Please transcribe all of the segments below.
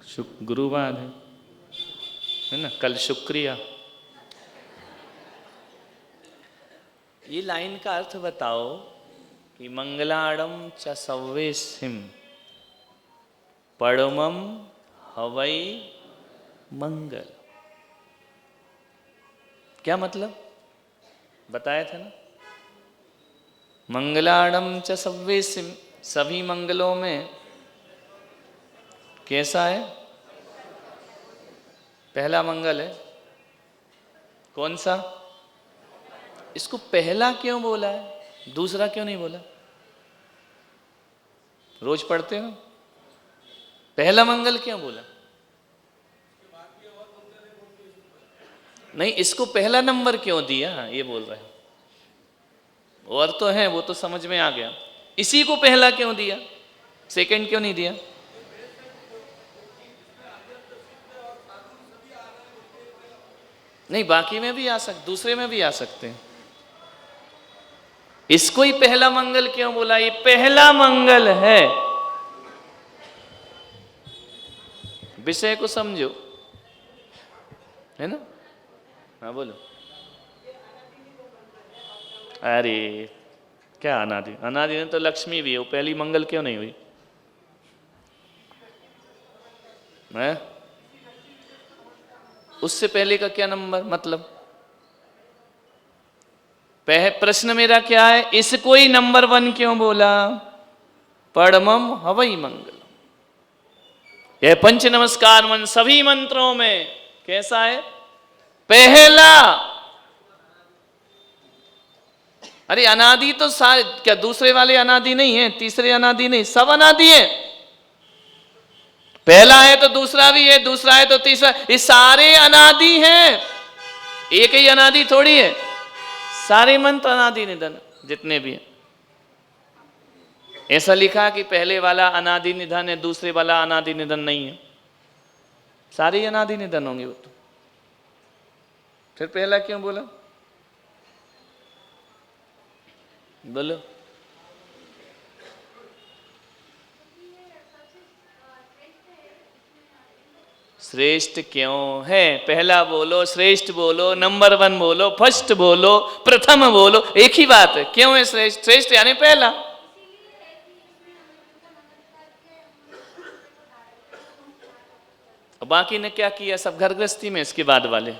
गुरुवार है ना, कल शुक्रिया। ये लाइन का अर्थ बताओ कि मंगलाड़म च सव्वेसिम परमम हवै मंगल। क्या मतलब बताया था ना? मंगलाड़म च सव्वेसिम, सभी मंगलों में कैसा है? पहला मंगल है। कौन सा? इसको पहला क्यों बोला है, दूसरा क्यों नहीं बोला? रोज पढ़ते हो, पहला मंगल क्यों बोला? नहीं, इसको पहला नंबर क्यों दिया, ये बोल रहे हैं। और तो है, वो तो समझ में आ गया। इसी को पहला क्यों दिया, सेकंड क्यों नहीं दिया? नहीं, बाकी में भी आ सकते, दूसरे में भी आ सकते हैं। इसको ही पहला मंगल क्यों बोला? ये पहला मंगल है। विषय को समझो, है ना? हाँ बोलो। अरे क्या अनादि? अनादि में तो लक्ष्मी भी है, वो पहली मंगल क्यों नहीं हुई है? उससे पहले का क्या नंबर मतलब? प्रश्न मेरा क्या है, इसको ही नंबर 1 क्यों बोला? परमम हवै मंगल। यह पंच नमस्कार मन सभी मंत्रों में कैसा है? पहला। अरे अनादि तो सारे, क्या दूसरे वाले अनादि नहीं है? तीसरे अनादि नहीं, सब अनादि है। पहला है तो दूसरा भी है, दूसरा है तो तीसरा, ये सारे अनादि हैं। एक ही अनादि थोड़ी है, सारे मंत्र अनादि निधन जितने भी हैं। ऐसा लिखा कि पहले वाला अनादि निधन है, दूसरे वाला अनादि निधन नहीं है, सारे अनादि निधन होंगे वो तो। फिर पहला क्यों बोला? बोलो। श्रेष्ठ क्यों है? पहला बोलो, श्रेष्ठ बोलो, नंबर 1 बोलो, फर्स्ट बोलो, प्रथम बोलो, एक ही बात है। क्यों है श्रेष्ठ? श्रेष्ठ यानी पहला। बाकी ने क्या किया? सब घर गृहस्थी में, इसके बाद वाले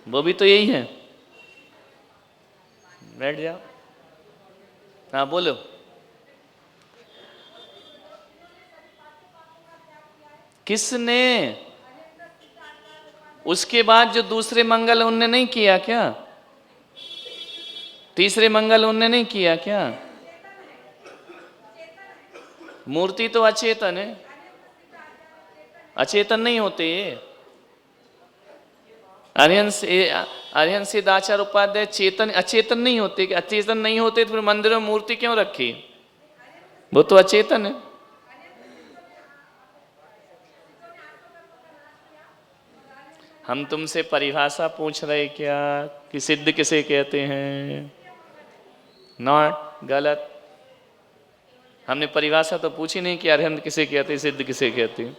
वो भी तो यही है। बैठ जाओ। हाँ बोलो। किसने? उसके बाद जो दूसरे मंगल उनने नहीं किया क्या? तीसरे मंगल उनने नहीं किया क्या? मूर्ति तो अचेतन है, अचेतन नहीं होते ये। आर्यन से दाचार उपाध्याय चेतन अचेतन नहीं होते। अचेतन नहीं होते तो फिर मंदिर में मूर्ति क्यों रखी? वो तो अचेतन है। हम तुमसे परिभाषा पूछ रहे क्या कि सिद्ध किसे कहते हैं? नॉट, गलत। हमने परिभाषा तो पूछी नहीं कि अरहंत किसे कहते हैं, सिद्ध किसे कहते हैं।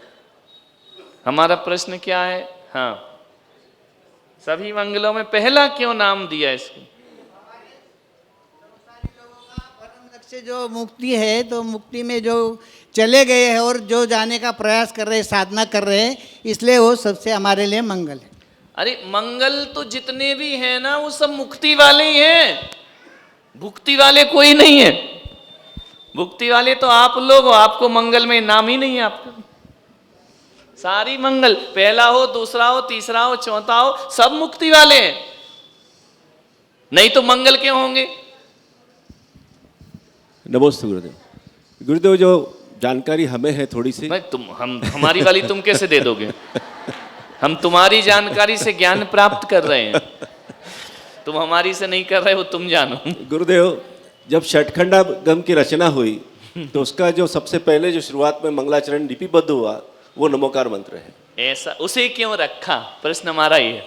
हमारा प्रश्न क्या है? हाँ, सभी मंगलों में पहला क्यों नाम दिया इसको? से जो मुक्ति है, तो मुक्ति में जो चले गए हैं और जो जाने का प्रयास कर रहे हैं, साधना कर रहे हैं, इसलिए वो सबसे हमारे लिए मंगल है। अरे मंगल तो जितने भी हैं ना, वो सब मुक्ति वाले ही हैं, भुक्ति वाले कोई नहीं है। भुक्ति वाले तो आप लोग हो, आपको मंगल में नाम ही नहीं है आपका। सारी मंगल, पहला हो, दूसरा हो, तीसरा हो, चौथा हो, सब मुक्ति वाले हैं। नहीं तो मंगल क्यों होंगे? नमस्ते गुरुदेव। गुरुदेव, जो जानकारी हमें है थोड़ी सी, नहीं तुम, हम हमारी वाली तुम कैसे दे दोगे? हम तुम्हारी जानकारी से ज्ञान प्राप्त कर रहे हैं, तुम हमारी से नहीं कर रहे हो, तुम जानो। गुरुदेव, जब षटखंडागम की रचना हुई तो उसका जो सबसे पहले जो शुरुआत में मंगलाचरण लिपिबद्ध हुआ वो नमोकार मंत्र है। ऐसा उसे क्यों रखा? प्रश्न हमारा ही है,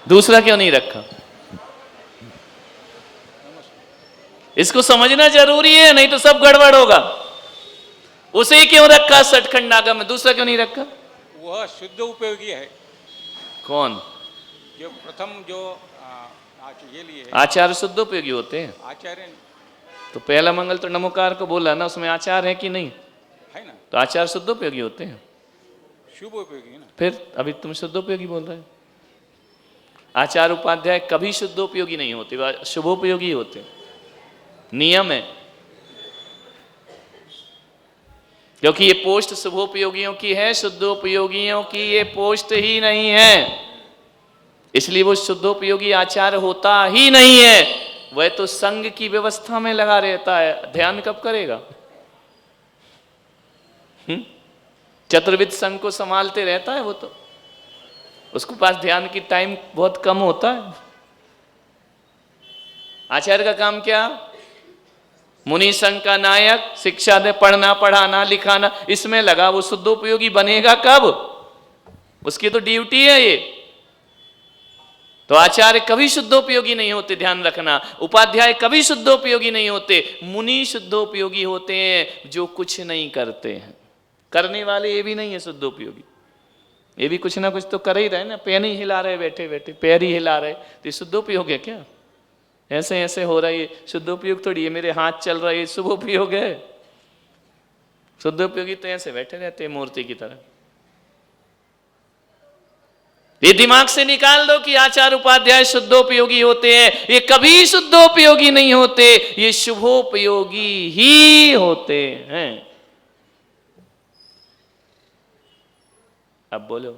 दूसरा क्यों नहीं रखा? इसको समझना जरूरी है, नहीं तो सब गड़बड़ होगा। उसे क्यों रखा सठखंडागम में, दूसरा क्यों नहीं रखा? वह शुद्ध उपयोगी है। कौन? जो प्रथम जो ये लिए आचार्य शुद्ध उपयोगी होते हैं। आचार्य तो पहला मंगल तो नमोकार को बोला ना, उसमें आचार है कि नहीं? है ना, तो आचार शुद्ध उपयोगी होते हैं। शुभ उपयोगी है ना। फिर अभी तुम शुद्ध उपयोगी बोल रहे हो। आचार उपाध्याय कभी शुद्ध उपयोगी नहीं होते, वह शुभोपयोगी होते हैं। नियम है, क्योंकि ये पोस्ट शुभोपयोगियों की है, शुद्धोपयोगियों की ये पोस्ट ही नहीं है, इसलिए वो शुद्धोपयोगी आचार होता ही नहीं है। वह तो संघ की व्यवस्था में लगा रहता है, ध्यान कब करेगा? चतुर्विद संघ को संभालते रहता है वो तो, उसके पास ध्यान की टाइम बहुत कम होता है। आचार्य का काम क्या? मुनि संघ का नायक, शिक्षा दे, पढ़ना पढ़ाना लिखाना, इसमें लगा। वो शुद्धोपयोगी बनेगा कब? उसकी तो ड्यूटी है ये। तो आचार्य कभी शुद्धोपयोगी नहीं होते, ध्यान रखना। उपाध्याय कभी शुद्धोपयोगी नहीं होते। मुनि शुद्धोपयोगी होते हैं, जो कुछ नहीं करते हैं। करने वाले ये भी नहीं है शुद्धोपयोगी, ये भी कुछ ना कुछ तो कर ही रहे ना। पैर ही हिला रहे, बैठे बैठे पैर ही हिला रहे, तो ये शुद्धोपयोग है क्या? ऐसे ऐसे हो रहा है, शुद्धोपयोग थोड़ी है। मेरे हाथ चल रहा है, ये शुभोपयोग है? शुद्धोपयोगी तो ऐसे बैठे रहते हैं मूर्ति की तरह। ये दिमाग से निकाल दो कि आचार उपाध्याय शुद्धोपयोगी होते हैं। ये कभी शुद्धोपयोगी नहीं होते, ये शुभोपयोगी ही होते हैं। अब बोलो,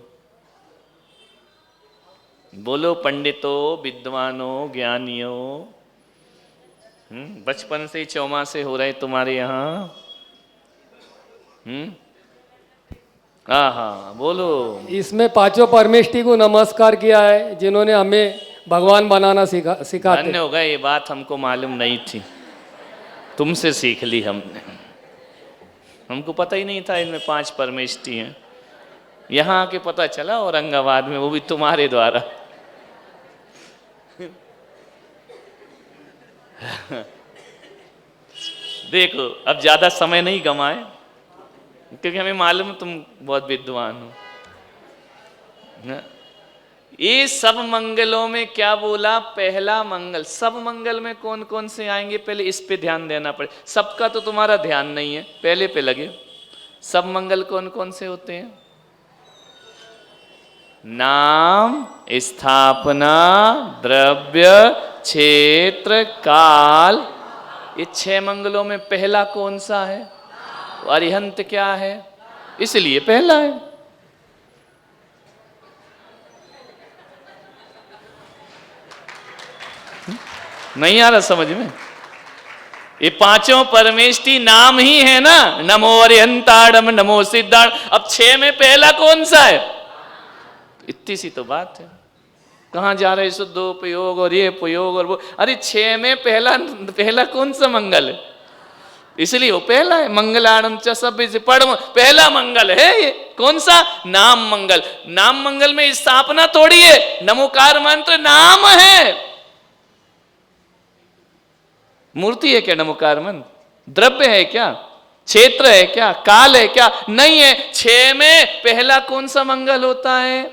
बोलो पंडितों, विद्वानों, ज्ञानियों, बचपन से ही चौमासे हो रहे तुम्हारे यहाँ। हाँ बोलो। इसमें पांचों परमेष्टि को नमस्कार किया है, जिन्होंने हमें भगवान बनाना सिखाते। धन्य हो गए, ये बात हमको मालूम नहीं थी, तुमसे सीख ली हमने। हमको पता ही नहीं था इनमें 5 परमेष्टि हैं। यहाँ आके पता चला औरंगाबाद में, वो भी तुम्हारे द्वारा। देखो, अब ज्यादा समय नहीं गमाए, क्योंकि हमें मालूम तुम बहुत विद्वान हो। ये सब मंगलों में क्या बोला? पहला मंगल। सब मंगल में कौन कौन से आएंगे, पहले इस पे ध्यान देना पड़े। सबका तो तुम्हारा ध्यान नहीं है, पहले पे लगे। सब मंगल कौन कौन से होते हैं? नाम, स्थापना, द्रव्य, क्षेत्र, काल। ये 6 मंगलों में पहला कौन सा है? अरिहंत क्या है, इसलिए पहला है। नहीं आ रहा समझ में? ये 5 परमेष्टि नाम ही है ना। नमो अरिहंताड़म, नमो सिद्धाड़। अब 6 में पहला कौन सा है? इतनी सी तो बात है। कहाँ जा रहे शुद्धोपयोग और ये उपयोग और वो? अरे 6 में पहला कौन सा मंगल है, इसलिए वो पहला है। मंगलाणम च सभ्य से पढ़, पहला मंगल है ये। कौन सा? नाम मंगल। नाम मंगल में स्थापना थोड़ी है, नमोकार मंत्र नाम है। मूर्ति है क्या नमोकार मंत्र? द्रव्य है क्या? क्षेत्र है क्या? काल है क्या? नहीं है। 6 में पहला कौन सा मंगल होता है?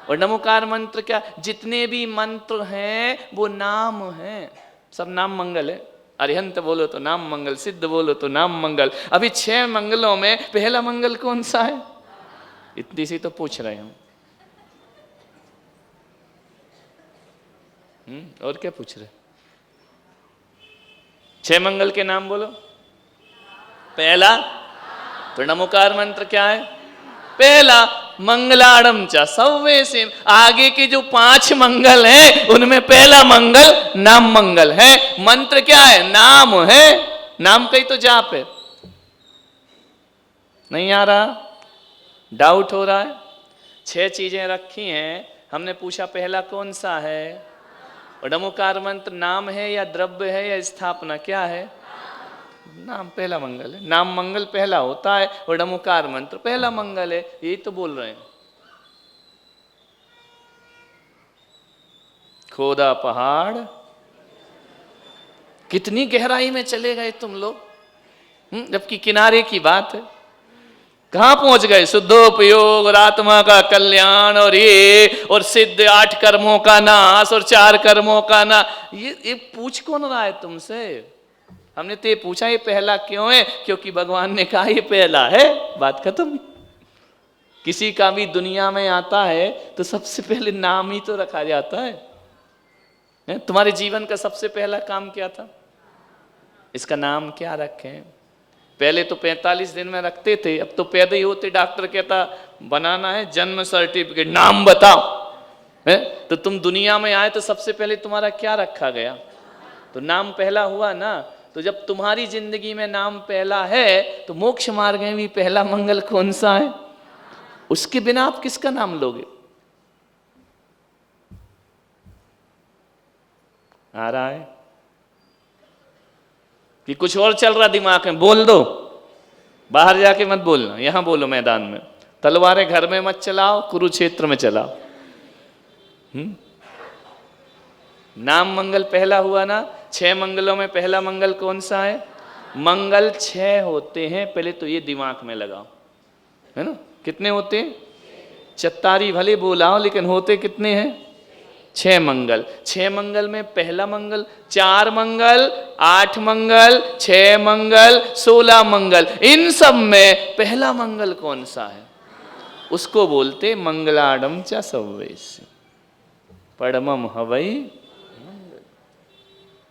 और नमोकार मंत्र क्या? जितने भी मंत्र हैं वो नाम हैं, सब नाम मंगल है। अरिहंत बोलो तो नाम मंगल, सिद्ध बोलो तो नाम मंगल। अभी 6 मंगलों में पहला मंगल कौन सा है? इतनी सी तो पूछ रहे हम। और क्या पूछ रहे? 6 मंगल के नाम बोलो। पहला तो नमोकार मंत्र क्या है? पहला। मंगलाड़म चा सव्वे से। आगे के जो 5 मंगल हैं उनमें पहला मंगल नाम मंगल है। मंत्र क्या है? नाम है। नाम का ही तो जाप है। नहीं आ रहा? डाउट हो रहा है? 6 चीजें रखी हैं, हमने पूछा पहला कौन सा है? और नमोकार मंत्र नाम है या द्रव्य है या स्थापना? क्या है? नाम पहला मंगल है। नाम मंगल पहला होता है और नमोकार मंत्र पहला मंगल है। यही तो बोल रहे हैं। खोदा पहाड़, कितनी गहराई में चले गए तुम लोग, जबकि किनारे की बात है। कहां पहुंच गए? शुद्धोपयोग और आत्मा का कल्याण और ये और सिद्ध 8 कर्मों का नाश और 4 कर्मों का ना। ये पूछ कौन रहा है तुमसे? हमने तो ये पूछा ये पहला क्यों है? क्योंकि भगवान ने कहा ये पहला है, बात खत्म। किसी का भी दुनिया में आता है तो सबसे पहले नाम ही तो रखा जाता है। तुम्हारे जीवन का सबसे पहला काम क्या था? इसका नाम क्या रखें? पहले तो 45 दिन में रखते थे, अब तो पैदा ही होते डॉक्टर कहता बनाना है जन्म सर्टिफिकेट, नाम बताओ। है तो तुम दुनिया में आए तो सबसे पहले तुम्हारा क्या रखा गया? तो नाम पहला हुआ ना। तो जब तुम्हारी जिंदगी में नाम पहला है तो मोक्ष मार्ग में भी पहला मंगल कौन सा है? उसके बिना आप किसका नाम लोगे? आ रहा है कि कुछ और चल रहा दिमाग में? बोल दो, बाहर जाके मत बोलना, यहां बोलो मैदान में। तलवारें घर में मत चलाओ, कुरुक्षेत्र में चलाओ। नाम मंगल पहला हुआ ना। 6 मंगलों में पहला मंगल कौन सा है? मंगल 6 होते हैं, पहले तो ये दिमाग में लगाओ, है ना। कितने होते हैं? चत्तारी भले बोलाओ लेकिन होते कितने हैं? 6 मंगल। 6 मंगल में पहला मंगल, 4 मंगल, 8 मंगल, 6 मंगल, 16 मंगल, इन सब में पहला मंगल कौन सा है? उसको बोलते मंगलाडम च सव्वेश परमम हवै मंगल।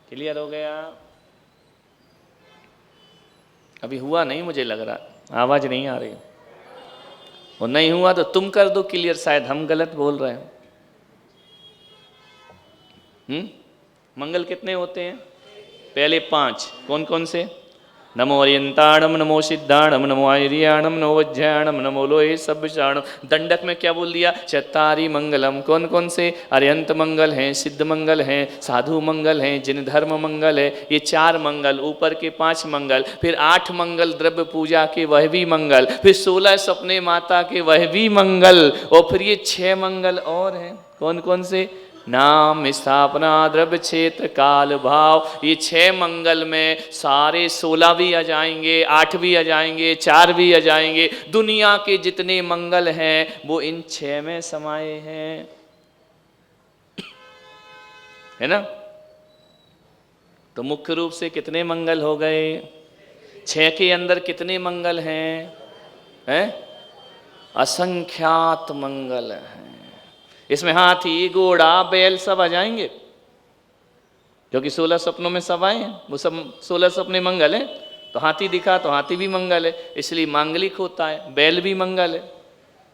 क्लियर हो गया? अभी हुआ नहीं, मुझे लग रहा आवाज नहीं आ रही। और नहीं हुआ तो तुम कर दो क्लियर, शायद हम गलत बोल रहे हैं। मंगल कितने होते हैं? पहले 5 कौन कौन से? नमो अरियंताणम, नमो सिद्धाणम, नमो आर्याणम, नमो वज्राणम, नमो लोहे सब्बचाणम। दंडक में क्या बोल दिया? चत्तारी मंगलम। कौन कौन से? अरियंत मंगल हैं, सिद्ध मंगल हैं, साधु मंगल हैं, जिन धर्म मंगल है। ये 4 मंगल, ऊपर के 5 मंगल, फिर 8 मंगल द्रव्य पूजा के वह भी मंगल, फिर 16 सपने माता के वह भी मंगल, और फिर ये 6 मंगल और हैं। कौन कौन से? नाम, स्थापना, द्रव्य, क्षेत्र, काल, भाव। ये 6 मंगल में सारे 16 भी आ जाएंगे, 8 भी आ जाएंगे, 4 भी आ जाएंगे। दुनिया के जितने मंगल हैं वो इन 6 में समाये हैं, है ना। तो मुख्य रूप से कितने मंगल हो गए? 6 के अंदर कितने मंगल हैं? असंख्यात मंगल हैं। इसमें हाथी, घोड़ा, बैल सब आ जाएंगे, क्योंकि 16 सपनों में सब आए हैं। वो सब 16 सपने मंगल हैं। तो हाथी दिखा तो हाथी भी मंगल है, इसलिए मांगलिक होता है। बैल भी मंगल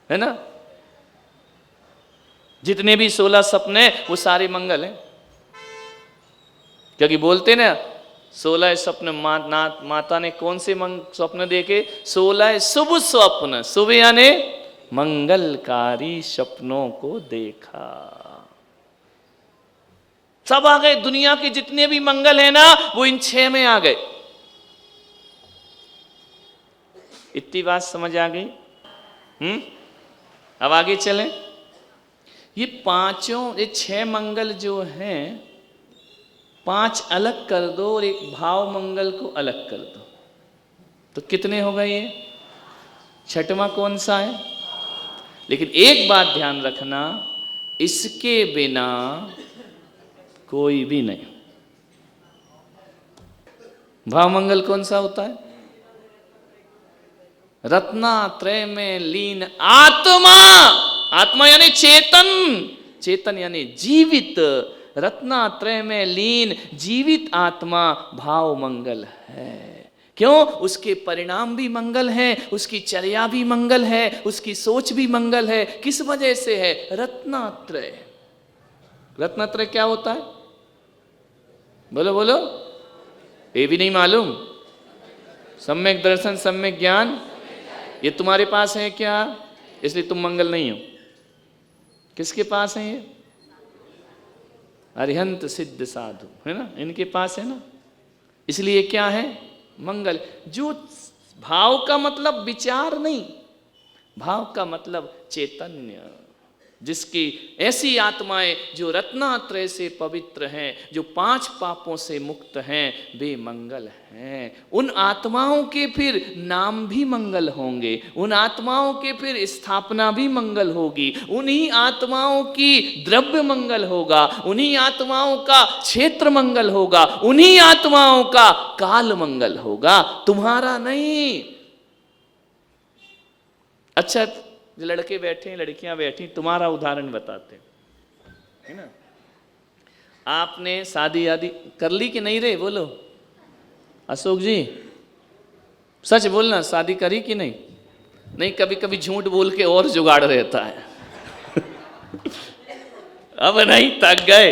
है ना। जितने भी 16 सपने वो सारे मंगल हैं, क्योंकि बोलते ना 16 स्वप्न माता ने कौन से स्वप्न देखे? 16 शुभ स्वप्न। शुभ यानी मंगलकारी सपनों को देखा। सब आ गए। दुनिया के जितने भी मंगल है ना वो इन 6 में आ गए। इतनी बात समझ आ गई? अब आगे चलें। ये 6 मंगल जो हैं, 5 अलग कर दो और एक भाव मंगल को अलग कर दो, तो कितने हो गए? ये 6वां कौन सा है? लेकिन एक बात ध्यान रखना, इसके बिना कोई भी नहीं। भावमंगल कौन सा होता है? रत्नात्रय में लीन आत्मा। आत्मा यानी चेतन, चेतन यानी जीवित। रत्नात्रय में लीन जीवित आत्मा भाव मंगल है। क्यों? उसके परिणाम भी मंगल हैं, उसकी चर्या भी मंगल है, उसकी सोच भी मंगल है। किस वजह से है? रत्नात्रय। रत्नात्रय क्या होता है? बोलो बोलो। ये भी नहीं मालूम? सम्यक दर्शन, सम्यक ज्ञान, ये तुम्हारे पास है क्या? इसलिए तुम मंगल नहीं हो। किसके पास है ये? अरिहंत सिद्ध साधु, है ना, इनके पास है ना। इसलिए क्या है? मंगल। जो भाव का मतलब विचार नहीं, भाव का मतलब चैतन्य। जिसकी ऐसी आत्माएं जो रत्नात्रय से पवित्र हैं, जो 5 पापों से मुक्त हैं, वे मंगल हैं। उन आत्माओं के फिर नाम भी मंगल होंगे, उन आत्माओं के फिर स्थापना भी मंगल होगी, उन्हीं आत्माओं की द्रव्य मंगल होगा, उन्हीं आत्माओं का क्षेत्र मंगल होगा, उन्हीं आत्माओं का काल मंगल होगा, तुम्हारा नहीं। अच्छा, जो लड़के बैठे लड़कियां बैठी, तुम्हारा उदाहरण बताते है ना। आपने शादी आदि कर ली कि नहीं रे, बोलो अशोक जी, सच बोलना, शादी करी कि नहीं? नहीं, कभी कभी झूठ बोल के और जुगाड़ रहता है। अब नहीं, थक गए।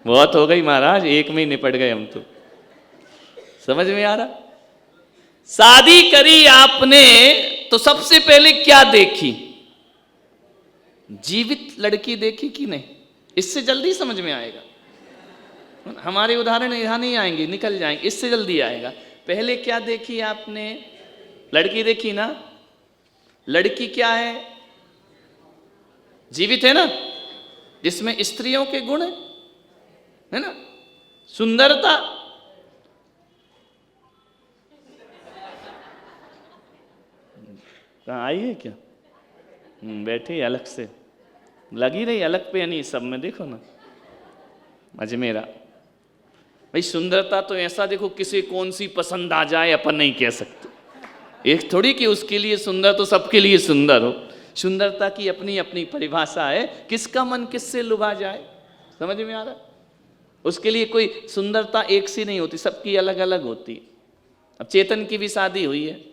बहुत हो गई महाराज, एक में ही निपट गए हम तो। समझ में आ रहा? शादी करी आपने तो सबसे पहले क्या देखी? जीवित लड़की देखी कि नहीं? इससे जल्दी समझ में आएगा। हमारे उदाहरण यहां नहीं आएंगे, निकल जाएंगे, इससे जल्दी आएगा। पहले क्या देखी आपने? लड़की देखी ना। लड़की क्या है? जीवित है ना, जिसमें स्त्रियों के गुण है ना, सुंदरता, कहाँ आई है क्या? बैठी अलग से, लगी रही अलग पे, नहीं सब में देखो ना अजमेरा। भाई सुंदरता तो ऐसा देखो, किसी कौन सी पसंद आ जाए अपन नहीं कह सकते। एक थोड़ी कि उसके लिए सुंदर तो सबके लिए सुंदर हो। सुंदरता की अपनी अपनी परिभाषा है, किसका मन किससे लुभा जाए। समझ में आ रहा? उसके लिए कोई सुंदरता एक सी नहीं होती, सबकी अलग अलग होती है। अब चेतन की भी शादी हुई है,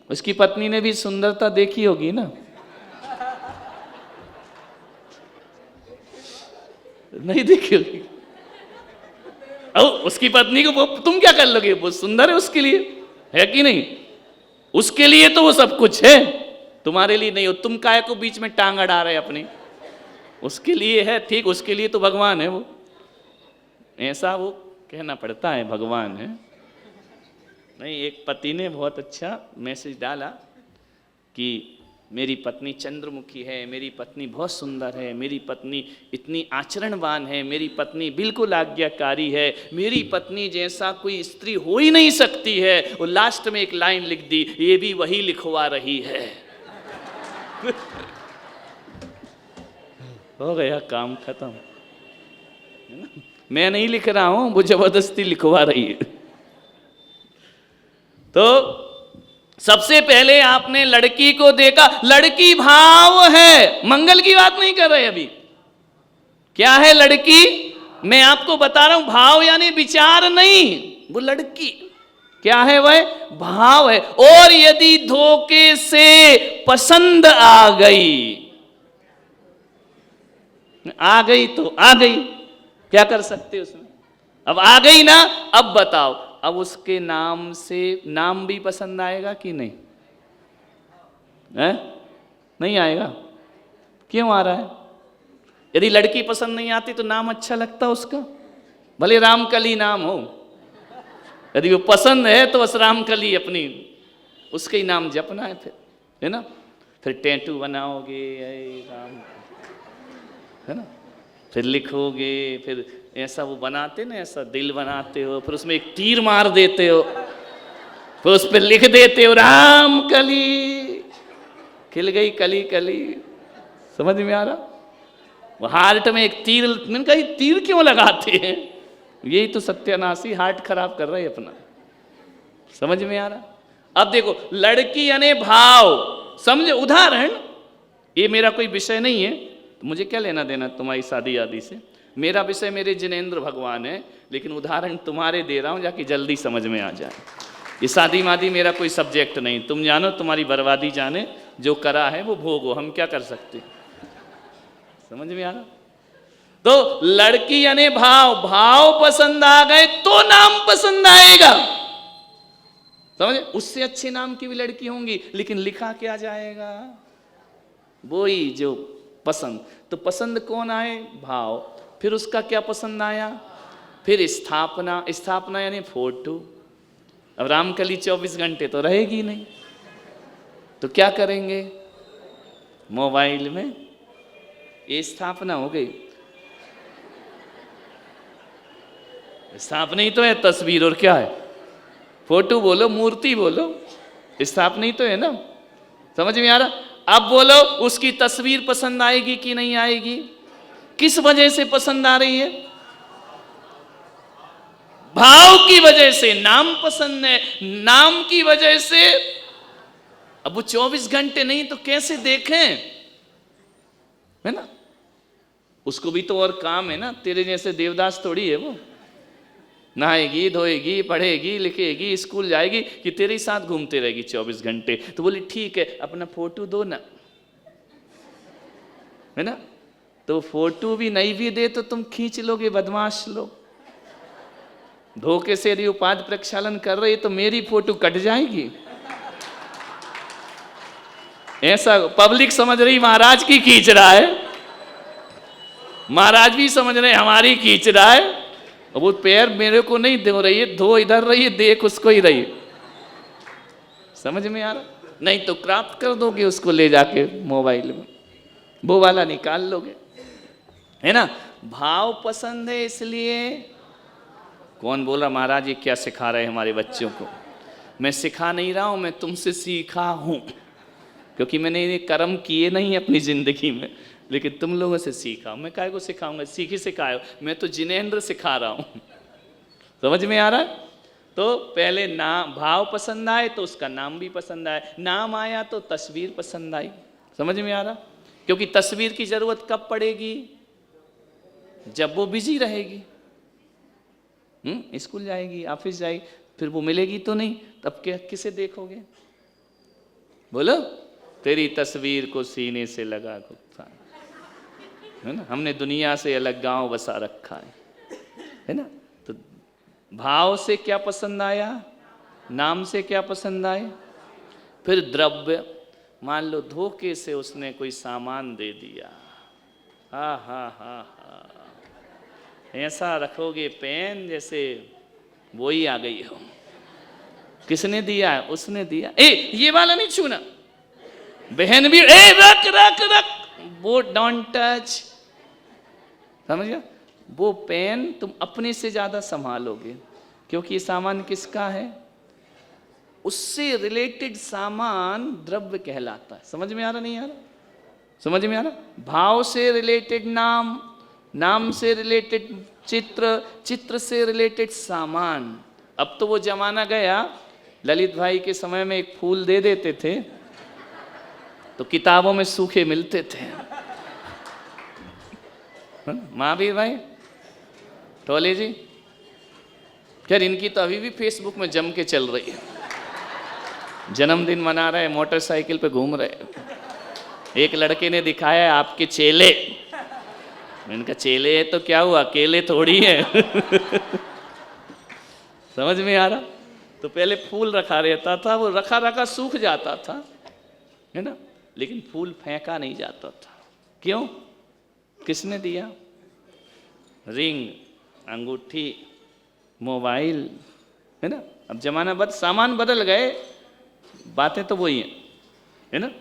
उसकी पत्नी ने भी सुंदरता देखी होगी ना, नहीं देखी होगी। उसकी पत्नी को तुम क्या कर लोगे? वो सुंदर है उसके लिए, है कि नहीं? उसके लिए तो वो सब कुछ है, तुम्हारे लिए नहीं हो। तुम काहे को बीच में टांग अड़ा रहे अपनी? उसके लिए है, ठीक, उसके लिए तो भगवान है वो, ऐसा वो कहना पड़ता है भगवान है। नहीं, एक पति ने बहुत अच्छा मैसेज डाला कि मेरी पत्नी चंद्रमुखी है, मेरी पत्नी बहुत सुंदर है, मेरी पत्नी इतनी आचरणवान है, मेरी पत्नी बिल्कुल आज्ञाकारी है, मेरी पत्नी जैसा कोई स्त्री हो ही नहीं सकती है। और लास्ट में एक लाइन लिख दी, ये भी वही लिखवा रही है। हो गया काम खत्म। मैं नहीं लिख रहा हूं, वो जबरदस्ती लिखवा रही है। तो सबसे पहले आपने लड़की को देखा, लड़की भाव है, मंगल की बात नहीं कर रहे अभी। क्या है लड़की? मैं आपको बता रहा हूं, भाव यानी विचार नहीं, वो लड़की क्या है? वह भाव है। और यदि धोखे से पसंद आ गई तो आ गई, क्या कर सकते उसमें? अब आ गई ना, अब बताओ, अब उसके नाम से नाम भी पसंद आएगा कि नहीं? है? नहीं आएगा। क्यों आ रहा है? यदि लड़की पसंद नहीं आती तो नाम अच्छा लगता उसका, भले रामकली नाम हो। यदि वो पसंद है तो बस रामकली अपनी उसके ही नाम जपना है, फिर है ना। फिर टैटू बनाओगे राम, है ना, फिर लिखोगे, फिर ऐसा वो बनाते ना, ऐसा दिल बनाते हो, फिर उसमें एक तीर मार देते हो, फिर उस पर लिख देते हो राम कली, खिल गई कली कली। समझ में आ रहा? वो हार्ट में एक तीर, मैंने कहा तीर क्यों लगाते हैं? यही तो सत्यानाशी हार्ट खराब कर रहे हैं अपना। समझ में आ रहा? अब देखो, लड़की यानी भाव, समझे? उदाहरण, ये मेरा कोई विषय नहीं है, तो मुझे क्या लेना देना तुम्हारी शादी आदि से। मेरा विषय मेरे जिनेंद्र भगवान है, लेकिन उदाहरण तुम्हारे दे रहा हूं जाकि जल्दी समझ में आ जाए। ये शादी मादी मेरा कोई सब्जेक्ट नहीं, तुम जानो, तुम्हारी बर्बादी जाने, जो करा है वो भोगो, हम क्या कर सकते। समझ में आ रहा? तो लड़की यानी भाव, भाव पसंद आ गए तो नाम पसंद आएगा। समझे? उससे अच्छे नाम की भी लड़की होंगी, लेकिन लिखा क्या जाएगा? वो ही जो पसंद। तो पसंद कौन आए? भाव। फिर उसका क्या पसंद आया? फिर स्थापना, स्थापना यानी फोटो। अब रामकली 24 घंटे तो रहेगी नहीं, तो क्या करेंगे? मोबाइल में ये स्थापना हो गई। स्थापना ही तो है तस्वीर, और क्या है? फोटो बोलो, मूर्ति बोलो, स्थापना ही तो है ना। समझ में आ रहा? अब बोलो उसकी तस्वीर पसंद आएगी कि नहीं आएगी? किस वजह से पसंद आ रही है? भाव की वजह से। नाम पसंद है, नाम की वजह से। अब वो 24 घंटे नहीं तो कैसे देखें, है ना? उसको भी तो और काम है ना, तेरे जैसे देवदास थोड़ी है वो। नहाएगी, धोएगी, पढ़ेगी, लिखेगी, स्कूल जाएगी कि तेरे साथ घूमते रहेगी 24 घंटे। तो बोली ठीक है, अपना फोटो दो ना, है ना? तो फोटो भी नहीं भी दे तो तुम खींच लोगे, बदमाश लोग। धोखे से यदि उपाधि प्रक्षालन कर रही तो मेरी फोटो कट जाएगी। ऐसा पब्लिक समझ रही महाराज की खींच रहा है, महाराज भी समझ रहे हमारी खींच रहा है। और वो पैर मेरे को नहीं धो रही है, धो इधर रही है, देख उसको ही रही। समझ में आ रहा? नहीं तो क्राफ्ट कर दोगे उसको ले जाके मोबाइल में, वो वाला निकाल लोगे, है ना? भाव पसंद है इसलिए। कौन बोल रहा महाराज ये क्या सिखा रहे हैं हमारे बच्चों को? मैं सिखा नहीं रहा हूं, मैं तुमसे सीखा हूं, क्योंकि मैंने ये कर्म किए नहीं अपनी जिंदगी में, लेकिन तुम लोगों से सीखा। मैं काय को सिखाऊंगा? सीखी सिखाए। मैं तो जिनेंद्र सिखा रहा हूं। समझ में आ रहा है? तो पहले नाम, भाव पसंद आए तो उसका नाम भी पसंद आए, नाम आया तो तस्वीर पसंद आई। समझ में आ रहा? क्योंकि तस्वीर की जरूरत कब पड़ेगी? जब वो बिजी रहेगी, स्कूल जाएगी, ऑफिस जाएगी, फिर वो मिलेगी तो नहीं, तब क्या किसे देखोगे? बोलो। तेरी तस्वीर को सीने से लगा गुप्ता, है ना? हमने दुनिया से अलग गांव बसा रखा है ना? तो भाव से क्या पसंद आया, नाम से क्या पसंद आए, फिर द्रव्य। मान लो धोखे से उसने कोई सामान दे दिया, हा हा हा हा, ऐसा रखोगे पेन जैसे वो ही आ गई हो। किसने दिया है? उसने दिया। ए ये वाला नहीं छूना, बहन भी, ए रख रख रख, वो डोंट टच। समझ गया? वो पेन तुम अपने से ज्यादा संभालोगे, क्योंकि ये सामान किसका है? उससे रिलेटेड सामान द्रव्य कहलाता है। समझ में आ रहा? नहीं आ रहा? समझ में आ रहा? भाव से रिलेटेड नाम, नाम से रिलेटेड चित्र, चित्र से रिलेटेड सामान। अब तो वो जमाना गया, ललित भाई के समय में एक फूल दे देते थे तो किताबों में सूखे मिलते थे। महावीर भाई, टोले जी, खैर इनकी तो अभी भी फेसबुक में जम के चल रही है। जन्मदिन मना रहे, मोटरसाइकिल पे घूम रहे। एक लड़के ने दिखाया है आपके चेले। इनका चेले है तो क्या हुआ, अकेले थोड़ी है। समझ में आ रहा? तो पहले फूल रखा रहता था, वो रखा रखा सूख जाता था, है ना? लेकिन फूल फेंका नहीं जाता था। क्यों? किसने दिया? रिंग, अंगूठी, मोबाइल, है ना? अब जमाना सामान बदल गए, बातें तो वही है ना?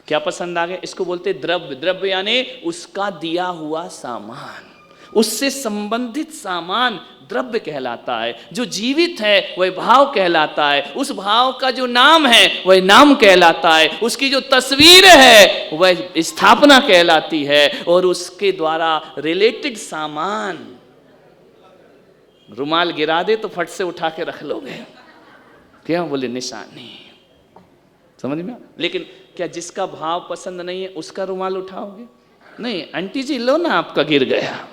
क्या पसंद आ गया? इसको बोलते द्रव्य। द्रव्य यानी उसका दिया हुआ सामान, उससे संबंधित सामान द्रव्य कहलाता है। जो जीवित है वह भाव कहलाता है, उस भाव का जो नाम है वह नाम कहलाता है, उसकी जो तस्वीर है वह स्थापना कहलाती है, और उसके द्वारा रिलेटेड सामान। रुमाल गिरा दे तो फट से उठा के रख लोगे, क्यों? बोले निशानी। समझ में? लेकिन क्या जिसका भाव पसंद नहीं है उसका रुमाल उठाओगे? नहीं। आंटी जी लो ना, आपका गिर गया,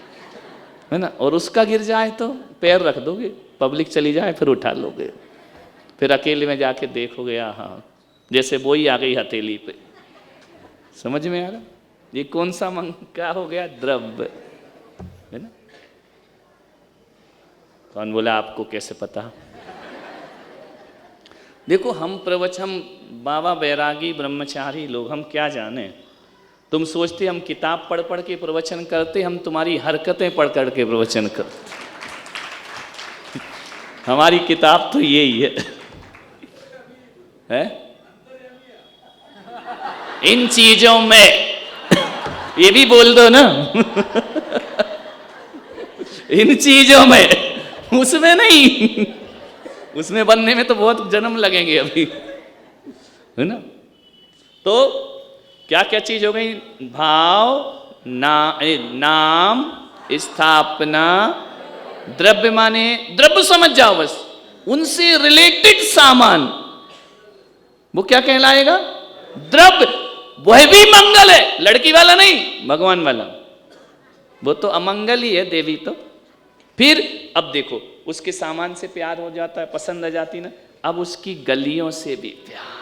है ना? और उसका गिर जाए तो पैर रख दोगे, पब्लिक चली जाए फिर उठा लोगे, फिर अकेले में जाके देखोगे, हाँ जैसे वो ही आ गई हथेली पे। समझ में आ रहा? ये कौन सा क्या हो गया? द्रव्य, है ना? कौन बोला? आपको कैसे पता? देखो हम प्रवचन, बाबा बैरागी ब्रह्मचारी लोग, हम क्या जाने। तुम सोचते हम किताब पढ़ पढ़ के प्रवचन करते, हम तुम्हारी हरकतें पढ़ कर के प्रवचन करते। हमारी किताब तो यही है? इन चीजों में ये भी बोल दो ना इन चीजों में, उसमें नहीं, उसमें बनने में तो बहुत जन्म लगेंगे अभी, है ना। तो क्या क्या चीज हो गई? भाव, नाम, स्थापना, द्रव्य माने द्रव्य समझ जाओ बस, उनसे रिलेटेड सामान, वो क्या कहलाएगा? द्रव्य। वह भी मंगल है, लड़की वाला नहीं, भगवान वाला, वो तो अमंगल ही है देवी तो। फिर अब देखो, उसके सामान से प्यार हो जाता है, पसंद आ जाती ना, अब उसकी गलियों से भी प्यार,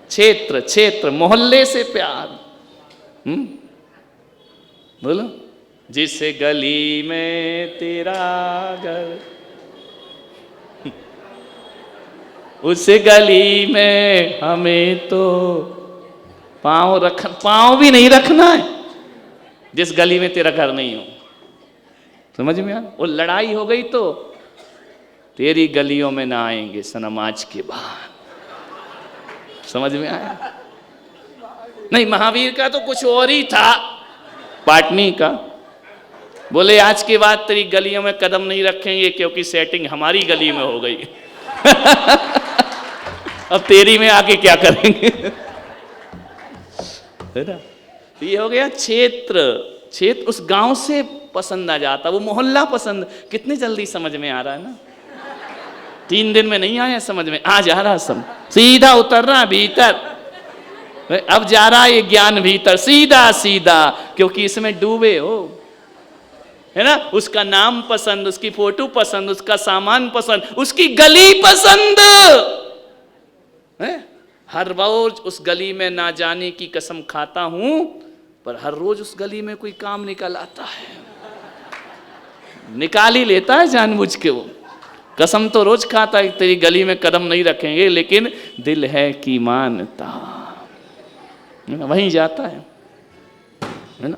क्षेत्र मोहल्ले से प्यार। बोलो, जिस गली में तेरा घर, उस गली में हमें तो पांव भी नहीं रखना है, जिस गली में तेरा घर नहीं हो। समझ में आ? वो लड़ाई हो गई तो तेरी गलियों में ना आएंगे सनम आज के बाद। समझ में आया? नहीं, महावीर का तो कुछ और ही था, पाटनी का। बोले आज के बाद तेरी गलियों में कदम नहीं रखेंगे क्योंकि सेटिंग हमारी गली में हो गई अब तेरी में आके क्या करेंगे है ना। ये हो गया क्षेत्र उस गांव से पसंद आ जाता, वो मोहल्ला पसंद। कितनी जल्दी समझ में आ रहा है ना, 3 दिन में नहीं आया समझ में, आ जा रहा सब, सीधा उतर रहा भीतर, अब जा रहा है ये ज्ञान भीतर सीधा सीधा, क्योंकि इसमें डूबे हो, है ना। उसका नाम पसंद, उसकी फोटो पसंद, उसका सामान पसंद, उसकी गली पसंद है। हर रोज उस गली में ना जाने की कसम खाता हूं, पर हर रोज उस गली में कोई काम निकल आता है, निकाल ही लेता है जानबूझ के। वो कसम तो रोज खाता है तेरी गली में कदम नहीं रखेंगे, लेकिन दिल है कि मानता, वहीं जाता है ना।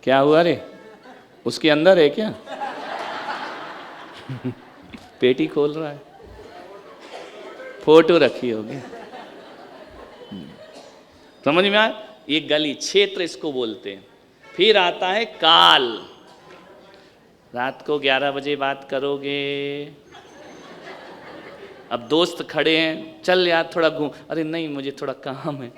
क्या हुआ रे, उसके अंदर है क्या पेटी खोल रहा है, फोटो रखी होगी। समझ में आया? ये गली क्षेत्र इसको बोलते हैं। फिर आता है काल। रात को 11 बजे बात करोगे, अब दोस्त खड़े हैं, चल यार थोड़ा घूम, अरे नहीं मुझे थोड़ा काम है,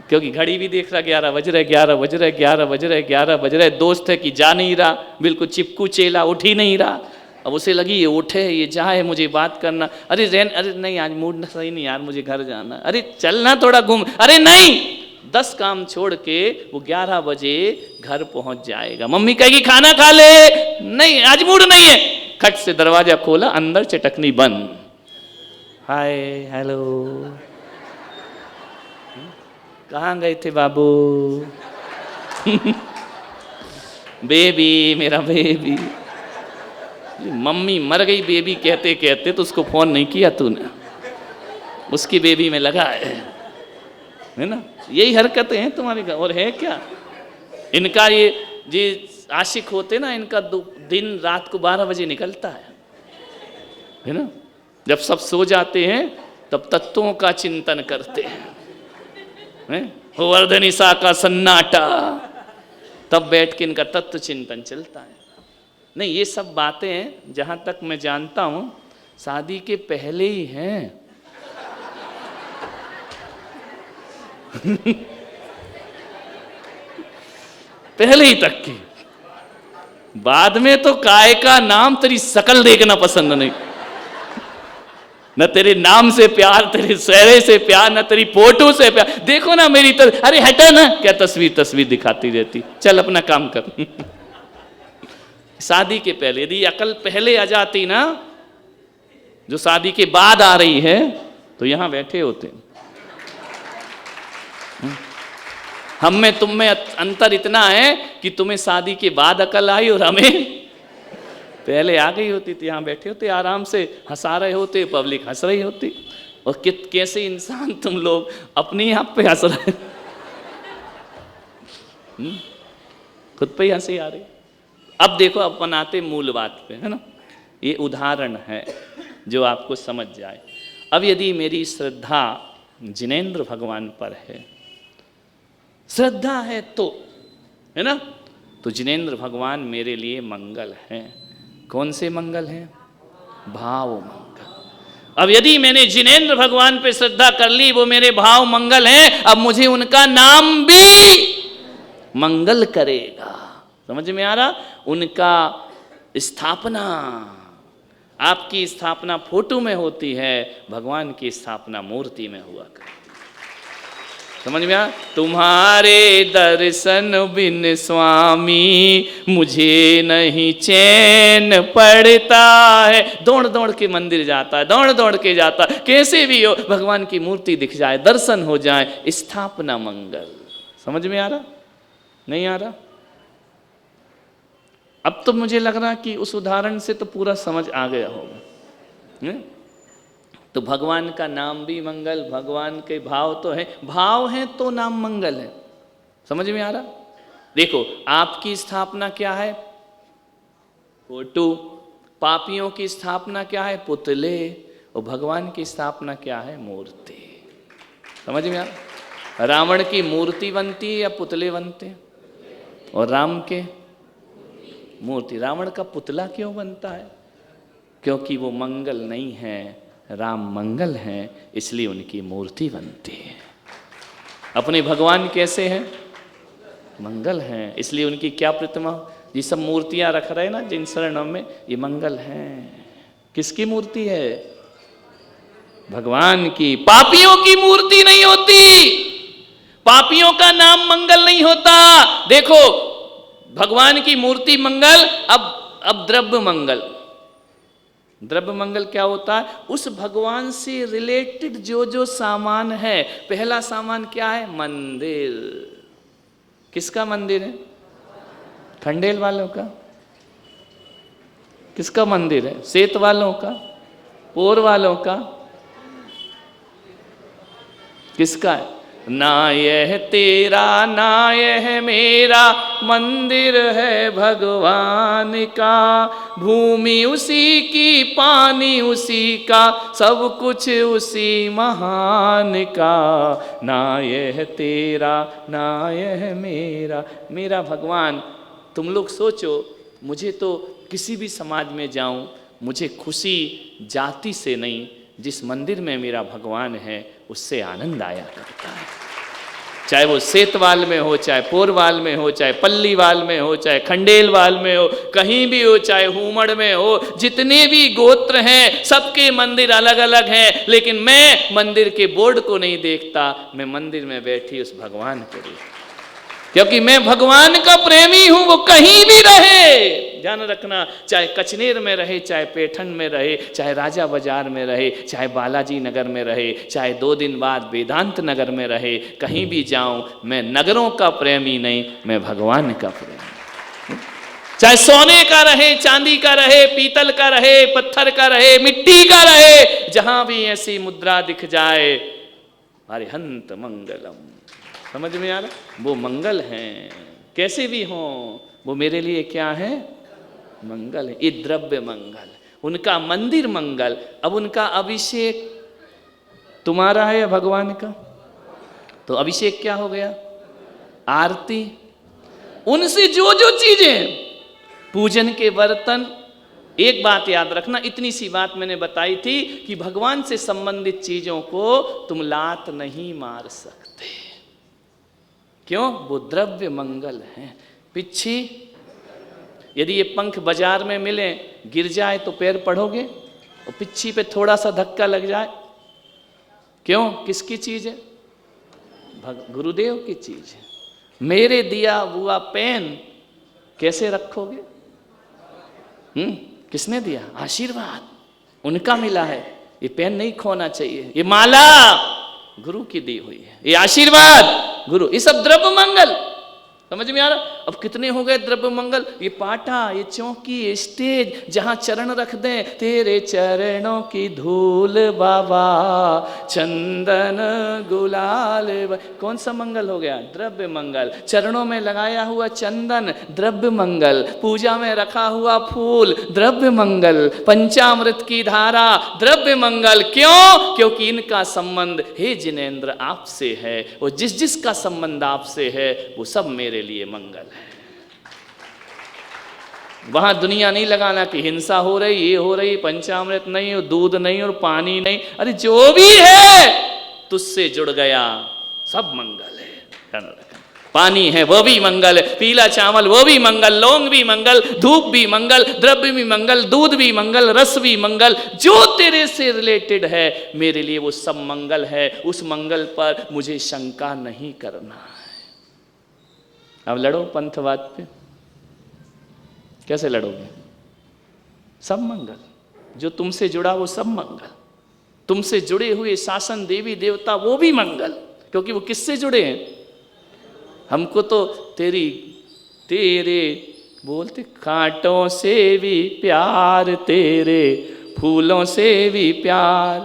क्योंकि घड़ी भी देख रहा 11 बज रहे, 11 बज रहे, 11 बज रहे, 11 बज रहे। दोस्त है कि जा नहीं रहा, बिल्कुल चिपकू चेला, उठ ही नहीं रहा। अब उसे लगी ये उठे, ये जाए, मुझे बात करना। अरे नहीं आज मूड सही नहीं यार, मुझे घर जाना। अरे चलना थोड़ा घूम, अरे नहीं, 10 काम छोड़ के वो 11 बजे घर पहुंच जाएगा। मम्मी कहेगी खाना खा ले, नहीं आज मूड नहीं है। खट से दरवाजा खोला, अंदर चटकनी बंद। हाय हेलो, कहाँ गए थे बाबू बेबी, मेरा बेबी। मम्मी मर गई बेबी कहते कहते, तो उसको फोन नहीं किया तूने, उसकी बेबी में लगा है ना। यही हरकतें हैं तुम्हारे घर, और है क्या इनका। ये आशिक होते ना, इनका दिन रात को 12 बजे निकलता है ना। जब सब सो जाते हैं तब तत्वों का चिंतन करते हैं, वर्धनिशा का सन्नाटा, तब बैठ के इनका तत्व चिंतन चलता है। नहीं, ये सब बातें जहां तक मैं जानता हूं शादी के पहले ही हैं पहले ही तक की। बाद में तो काय का नाम, तेरी शकल देखना पसंद नहीं, न तेरे नाम से प्यार, तेरे चेहरे से प्यार, न तेरी फोटो से प्यार। देखो ना मेरी अरे हटा ना, क्या तस्वीर दिखाती रहती, चल अपना काम कर शादी के पहले यदि अकल पहले आ जाती ना, जो शादी के बाद आ रही है, तो यहां बैठे होते। हम में तुम में अंतर इतना है कि तुम्हें शादी के बाद अकल आई और हमें पहले आ गई होती। थी यहां बैठे होते आराम से, हंसा रहे होते, पब्लिक हंस रही होती। और कैसे इंसान तुम लोग अपने आप पे हंस रहे खुद पे ही हंसी आ रही। अब देखो, अब बनाते मूल बात पे, है ना। ये उदाहरण है जो आपको समझ जाए। अब यदि मेरी श्रद्धा जिनेंद्र भगवान पर है, श्रद्धा है तो, है ना, तो जिनेंद्र भगवान मेरे लिए मंगल हैं। कौन से मंगल हैं? भाव मंगल। अब यदि मैंने जिनेंद्र भगवान पे श्रद्धा कर ली, वो मेरे भाव मंगल हैं, अब मुझे उनका नाम भी मंगल करेगा। समझ में आ रहा? उनका स्थापना, आपकी स्थापना फोटो में होती है, भगवान की स्थापना मूर्ति में हुआ करती। समझ में आ? तुम्हारे दर्शन बिन स्वामी मुझे नहीं चैन पड़ता है। दौड़ दौड़ के मंदिर जाता है, दौड़ दौड़ के जाता, कैसे भी हो भगवान की मूर्ति दिख जाए, दर्शन हो जाए, स्थापना मंगल। समझ में आ रहा? नहीं आ रहा? अब तो मुझे लग रहा कि उस उदाहरण से तो पूरा समझ आ गया होगा। तो भगवान का नाम भी मंगल, भगवान के भाव तो है, भाव हैं तो नाम मंगल है। समझ में आ रहा? देखो, आपकी स्थापना क्या है? फोटो। पापियों की स्थापना क्या है? पुतले। और भगवान की स्थापना क्या है? मूर्ति। समझ में आ रहा? रावण की मूर्ति बनती है या पुतले बनते हैं? और राम के मूर्ति। रावण का पुतला क्यों बनता है? क्योंकि वो मंगल नहीं है, राम मंगल हैं, इसलिए उनकी मूर्ति बनती है। अपने भगवान कैसे हैं? मंगल हैं, इसलिए उनकी क्या प्रतिमा? ये सब मूर्तियां रख रहे हैं ना जिन शरणों में, ये मंगल हैं। किसकी मूर्ति है? भगवान की। पापियों की मूर्ति नहीं होती, पापियों का नाम मंगल नहीं होता। देखो, भगवान की मूर्ति मंगल, अब द्रव्य मंगल। द्रव्य मंगल क्या होता है? उस भगवान से रिलेटेड जो जो सामान है। पहला सामान क्या है? मंदिर। किसका मंदिर है? खंडेल वालों का। किसका मंदिर है? सेत वालों का? पोर वालों का? किसका है? ना यह तेरा ना यह मेरा, मंदिर है भगवान का। भूमि उसी की, पानी उसी का, सब कुछ उसी महान का। ना यह तेरा ना यह मेरा, मेरा भगवान। तुम लोग सोचो, मुझे तो किसी भी समाज में जाऊं, मुझे खुशी जाति से नहीं, जिस मंदिर में मेरा भगवान है उससे आनंद आया करता है। चाहे वो सेतवाल में हो, चाहे पोरवाल में हो, चाहे पल्लीवाल में हो, चाहे खंडेलवाल में हो, कहीं भी हो, चाहे हुमड़ में हो, जितने भी गोत्र हैं सबके मंदिर अलग अलग हैं, लेकिन मैं मंदिर के बोर्ड को नहीं देखता, मैं मंदिर में बैठी उस भगवान को देखता, क्योंकि मैं भगवान का प्रेमी हूं। वो कहीं भी रहे, ध्यान रखना, चाहे कचनेर में रहे, चाहे पैठन में रहे, चाहे राजा बाजार में रहे, चाहे बालाजी नगर में रहे, चाहे 2 दिन बाद वेदांत नगर में रहे, कहीं भी जाऊं, मैं नगरों का प्रेमी नहीं, मैं भगवान का प्रेमी। चाहे सोने का रहे, चांदी का रहे, पीतल का रहे, पत्थर का रहे, मिट्टी का रहे, जहां भी ऐसी मुद्रा दिख जाए, अरिहंत मंगलम। समझ में आ रहा? वो मंगल हैं, कैसे भी हों, वो मेरे लिए क्या है? मंगल है। ये द्रव्य मंगल, उनका मंदिर मंगल। अब उनका अभिषेक तुम्हारा है या भगवान का? तो अभिषेक क्या हो गया? आरती। उनसे जो जो चीजें, पूजन के बर्तन। एक बात याद रखना, इतनी सी बात मैंने बताई थी कि भगवान से संबंधित चीजों को तुम लात नहीं मार सकते। क्यों? वो द्रव्य मंगल हैं। पिच्छी, यदि ये पंख बाजार में मिले, गिर जाए तो पैर पड़ोगे? और पिच्छी पे थोड़ा सा धक्का लग जाए, क्यों? किसकी चीज है? गुरुदेव की चीज है। मेरे दिया हुआ पेन कैसे रखोगे? किसने दिया? आशीर्वाद उनका मिला है, ये पेन नहीं खोना चाहिए। ये माला गुरु की दी हुई है, ये आशीर्वाद गुरु। ये सब द्रव्य मंगल। समझ में आ रहा? अब कितने हो गए द्रव्य मंगल? ये पाटा, ये चौकी, ये स्टेज, जहां चरण रख दें, तेरे चरणों की धूल बाबा, चंदन गुलाल, कौन सा मंगल हो गया? द्रव्य मंगल। चरणों में लगाया हुआ चंदन, द्रव्य मंगल। पूजा में रखा हुआ फूल, द्रव्य मंगल। पंचामृत की धारा, द्रव्य मंगल। क्यों? क्योंकि इनका संबंध हे जिनेंद्र आपसे है, और जिस जिसका संबंध आपसे है वो सब मेरे लिए मंगल है। वहां दुनिया नहीं लगाना कि हिंसा हो रही, ये हो रही, पंचामृत नहीं और दूध नहीं और पानी नहीं। अरे जो भी है तुझसे जुड़ गया, सब मंगल है। पानी है वो भी मंगल है, पीला चावल वो भी मंगल, लौंग भी मंगल, धूप भी मंगल, द्रव्य भी मंगल, दूध भी मंगल, रस भी मंगल। जो तेरे से रिलेटेड है मेरे लिए वो सब मंगल है। उस मंगल पर मुझे शंका नहीं करना है। अब लड़ो पंथवाद पे, कैसे लड़ोगे? सब मंगल। जो तुमसे जुड़ा वो सब मंगल। तुमसे जुड़े हुए शासन देवी देवता वो भी मंगल, क्योंकि वो किससे जुड़े हैं? हमको तो तेरे बोलते कांटों से भी प्यार, तेरे फूलों से भी प्यार,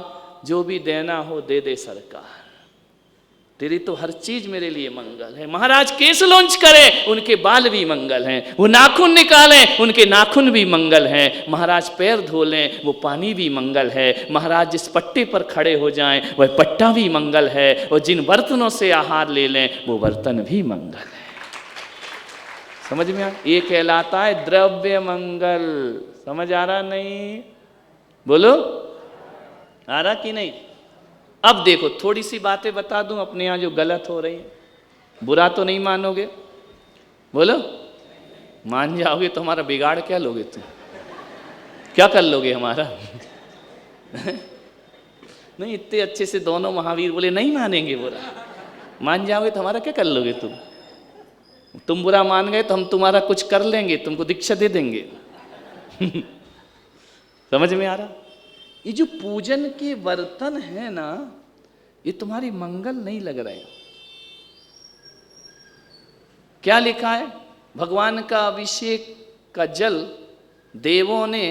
जो भी देना हो दे दे सरकार, तेरी तो हर चीज मेरे लिए मंगल है। महाराज केस लॉन्च करें, उनके बाल भी मंगल हैं। वो नाखून निकालें, उनके नाखून भी मंगल हैं। महाराज पैर धो लें, वो पानी भी मंगल है। महाराज जिस पट्टे पर खड़े हो जाएं, वह पट्टा भी मंगल है। और जिन बर्तनों से आहार ले लें, वो बर्तन भी मंगल है। समझ में आ? ये कहलाता है द्रव्य मंगल। समझ आ रहा? नहीं बोलो, आ रहा कि नहीं? अब देखो, थोड़ी सी बातें बता दूं अपने यहाँ जो गलत हो रही है। बुरा तो नहीं मानोगे? बोलो, मान जाओगे तो हमारा बिगाड़ क्या लोगे तुम? क्या कर लोगे हमारा? नहीं, इतने अच्छे से दोनों महावीर बोले नहीं मानेंगे बुरा। मान जाओगे तो हमारा क्या कर लोगे तुम? तुम बुरा मान गए तो हम तुम्हारा कुछ कर लेंगे, तुमको दीक्षा दे देंगे। समझ में आ रहा? ये जो पूजन के बर्तन है ना, ये तुम्हारी मंगल नहीं लग रहे। क्या लिखा है? भगवान का अभिषेक का जल देवों ने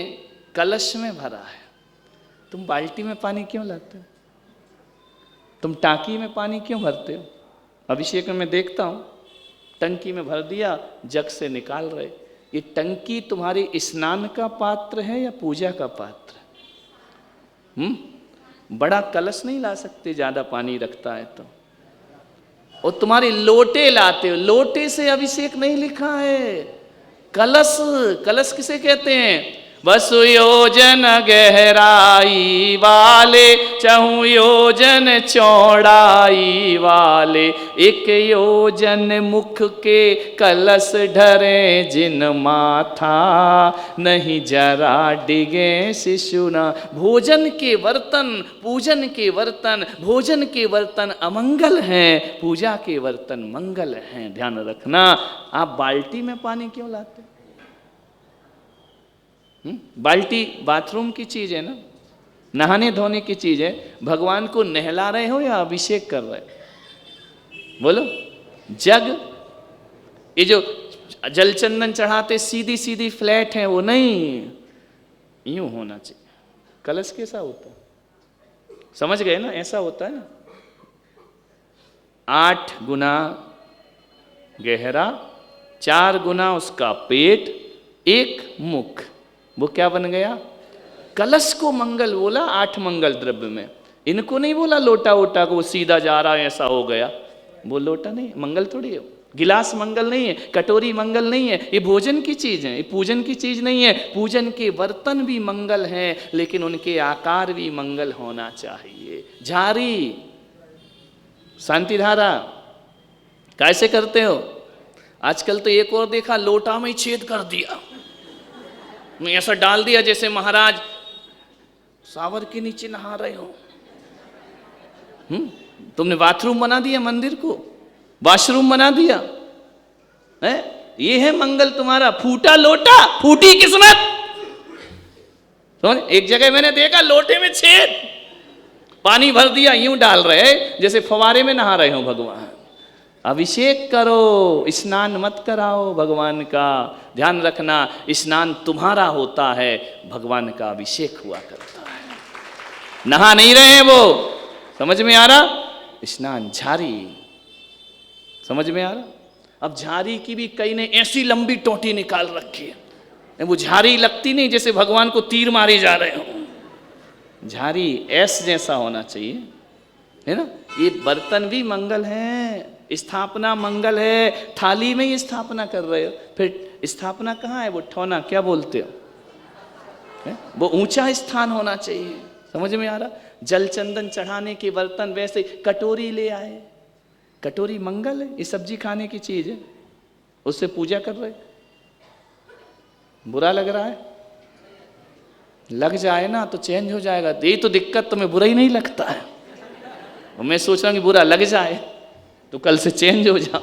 कलश में भरा है। तुम बाल्टी में पानी क्यों लाते हो? तुम टांकी में पानी क्यों भरते हो? अभिषेक में देखता हूं टंकी में भर दिया, जग से निकाल रहे। ये टंकी तुम्हारे स्नान का पात्र है या पूजा का पात्र? बड़ा कलश नहीं ला सकते, ज्यादा पानी रखता है तो। और तुम्हारे लोटे लाते हो, लोटे से अभिषेक नहीं लिखा है। कलश, कलश किसे कहते हैं? बस योजन गहराई वाले, चहु योजन चौड़ाई वाले, एक योजन मुख के कलश ढरे, जिन माथा नहीं जरा डिगे शिशुना। भोजन के बर्तन, पूजन के बर्तन, भोजन के बर्तन अमंगल हैं, पूजा के बर्तन मंगल हैं। ध्यान रखना। आप बाल्टी में पानी क्यों लाते? बाल्टी बाथरूम की चीज है ना, नहाने धोने की चीज है। भगवान को नहला रहे हो या अभिषेक कर रहे हो? बोलो। जग, ये जो जल चंदन चढ़ाते सीधी सीधी फ्लैट है, वो नहीं, यूं होना चाहिए। कलश कैसा होता है? समझ गए ना? ऐसा होता है ना, 8 गुना गहरा, 4 गुना उसका पेट, 1 मुख। वो क्या बन गया? कलश को मंगल बोला 8 मंगल द्रव्य में। इनको नहीं बोला लोटा वोटा को सीधा जा रहा है ऐसा हो गया। वो लोटा नहीं, मंगल थोड़ी है। गिलास मंगल नहीं है, कटोरी मंगल नहीं है। ये भोजन की चीज है, ये पूजन की चीज नहीं है। पूजन के बर्तन भी मंगल हैं, लेकिन उनके आकार भी मंगल होना चाहिए। झारी, शांति धारा कैसे करते हो? आजकल तो एक और देखा, लोटा में ही छेद कर दिया, मैं ऐसा डाल दिया जैसे महाराज सावर के नीचे नहा रहे हो। तुमने बाथरूम बना दिया मंदिर को, वॉशरूम बना दिया है? ये है मंगल तुम्हारा? फूटा लोटा, फूटी किस्मत। तो एक जगह मैंने देखा लोटे में छेद, पानी भर दिया, यूं डाल रहे जैसे फवारे में नहा रहे हो भगवान। अभिषेक करो, स्नान मत कराओ भगवान का। ध्यान रखना, स्नान तुम्हारा होता है, भगवान का अभिषेक हुआ करता है। नहा नहीं रहे वो, समझ में आ रहा? स्नान झारी, समझ में आ रहा? अब झारी की भी कई ने ऐसी लंबी टोटी निकाल रखी है, वो झारी लगती नहीं जैसे भगवान को तीर मारे जा रहे हो। झारी ऐस जैसा होना चाहिए, है ना? ये बर्तन भी मंगल है, स्थापना मंगल है। थाली में ही स्थापना कर रहे हो, फिर स्थापना कहाँ है? वो ठौना क्या बोलते हो है? वो ऊंचा स्थान होना चाहिए, समझ में आ रहा? जल चंदन चढ़ाने के बर्तन, वैसे कटोरी ले आए, कटोरी मंगल है, ये सब्जी खाने की चीज है, उससे पूजा कर रहे। बुरा लग रहा है? लग जाए ना तो चेंज हो जाएगा। यही तो दिक्कत, तुम्हें बुरा ही नहीं लगता है। मैं सोच रहा हूँ कि बुरा लग जाए तो कल से चेंज हो जाओ,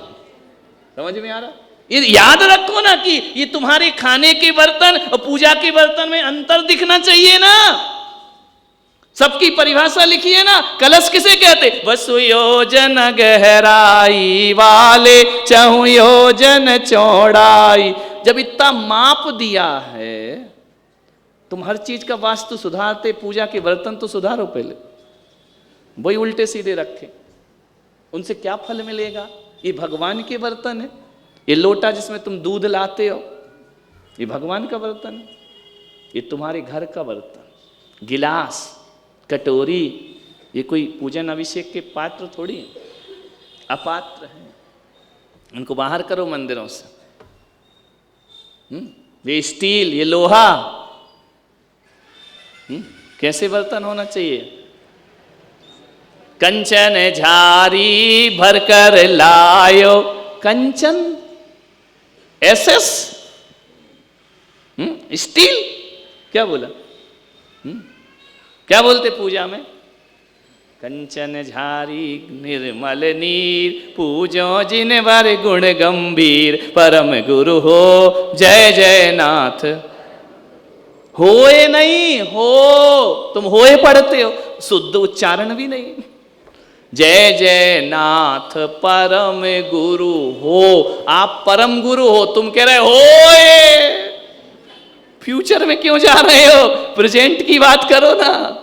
समझ में आ रहा? ये याद रखो ना कि ये तुम्हारे खाने के बर्तन और पूजा के बर्तन में अंतर दिखना चाहिए ना। सबकी परिभाषा लिखी है ना। कलश किसे कहते? वसु योजन गहराई वाले, चहु योजन चौड़ाई। जब इतना माप दिया है, तुम हर चीज का वास्तु सुधारते, पूजा के बर्तन तो सुधारो पहले। वही उल्टे सीधे रखे, उनसे क्या फल मिलेगा? ये भगवान के बर्तन है। ये लोटा जिसमें तुम दूध लाते हो, ये भगवान का बर्तन है। ये तुम्हारे घर का बर्तन, गिलास, कटोरी, ये कोई पूजन अभिषेक के पात्र थोड़ी है, अपात्र है। उनको बाहर करो मंदिरों से। ये स्टील, ये लोहा, कैसे बर्तन होना चाहिए? कंचन झारी भरकर लायो, कंचन एसएस, स्टील, क्या बोला? क्या बोलते पूजा में? कंचन झारी निर्मल नीर, पूजो जिन वर गुण गंभीर, परम गुरु हो जय जय नाथ। होए नहीं हो, तुम होए पढ़ते हो, शुद्ध उच्चारण भी नहीं। जय जय नाथ परम गुरु हो, आप परम गुरु हो, तुम कह रहे होए। फ्यूचर में क्यों जा रहे हो? प्रेजेंट की बात करो ना।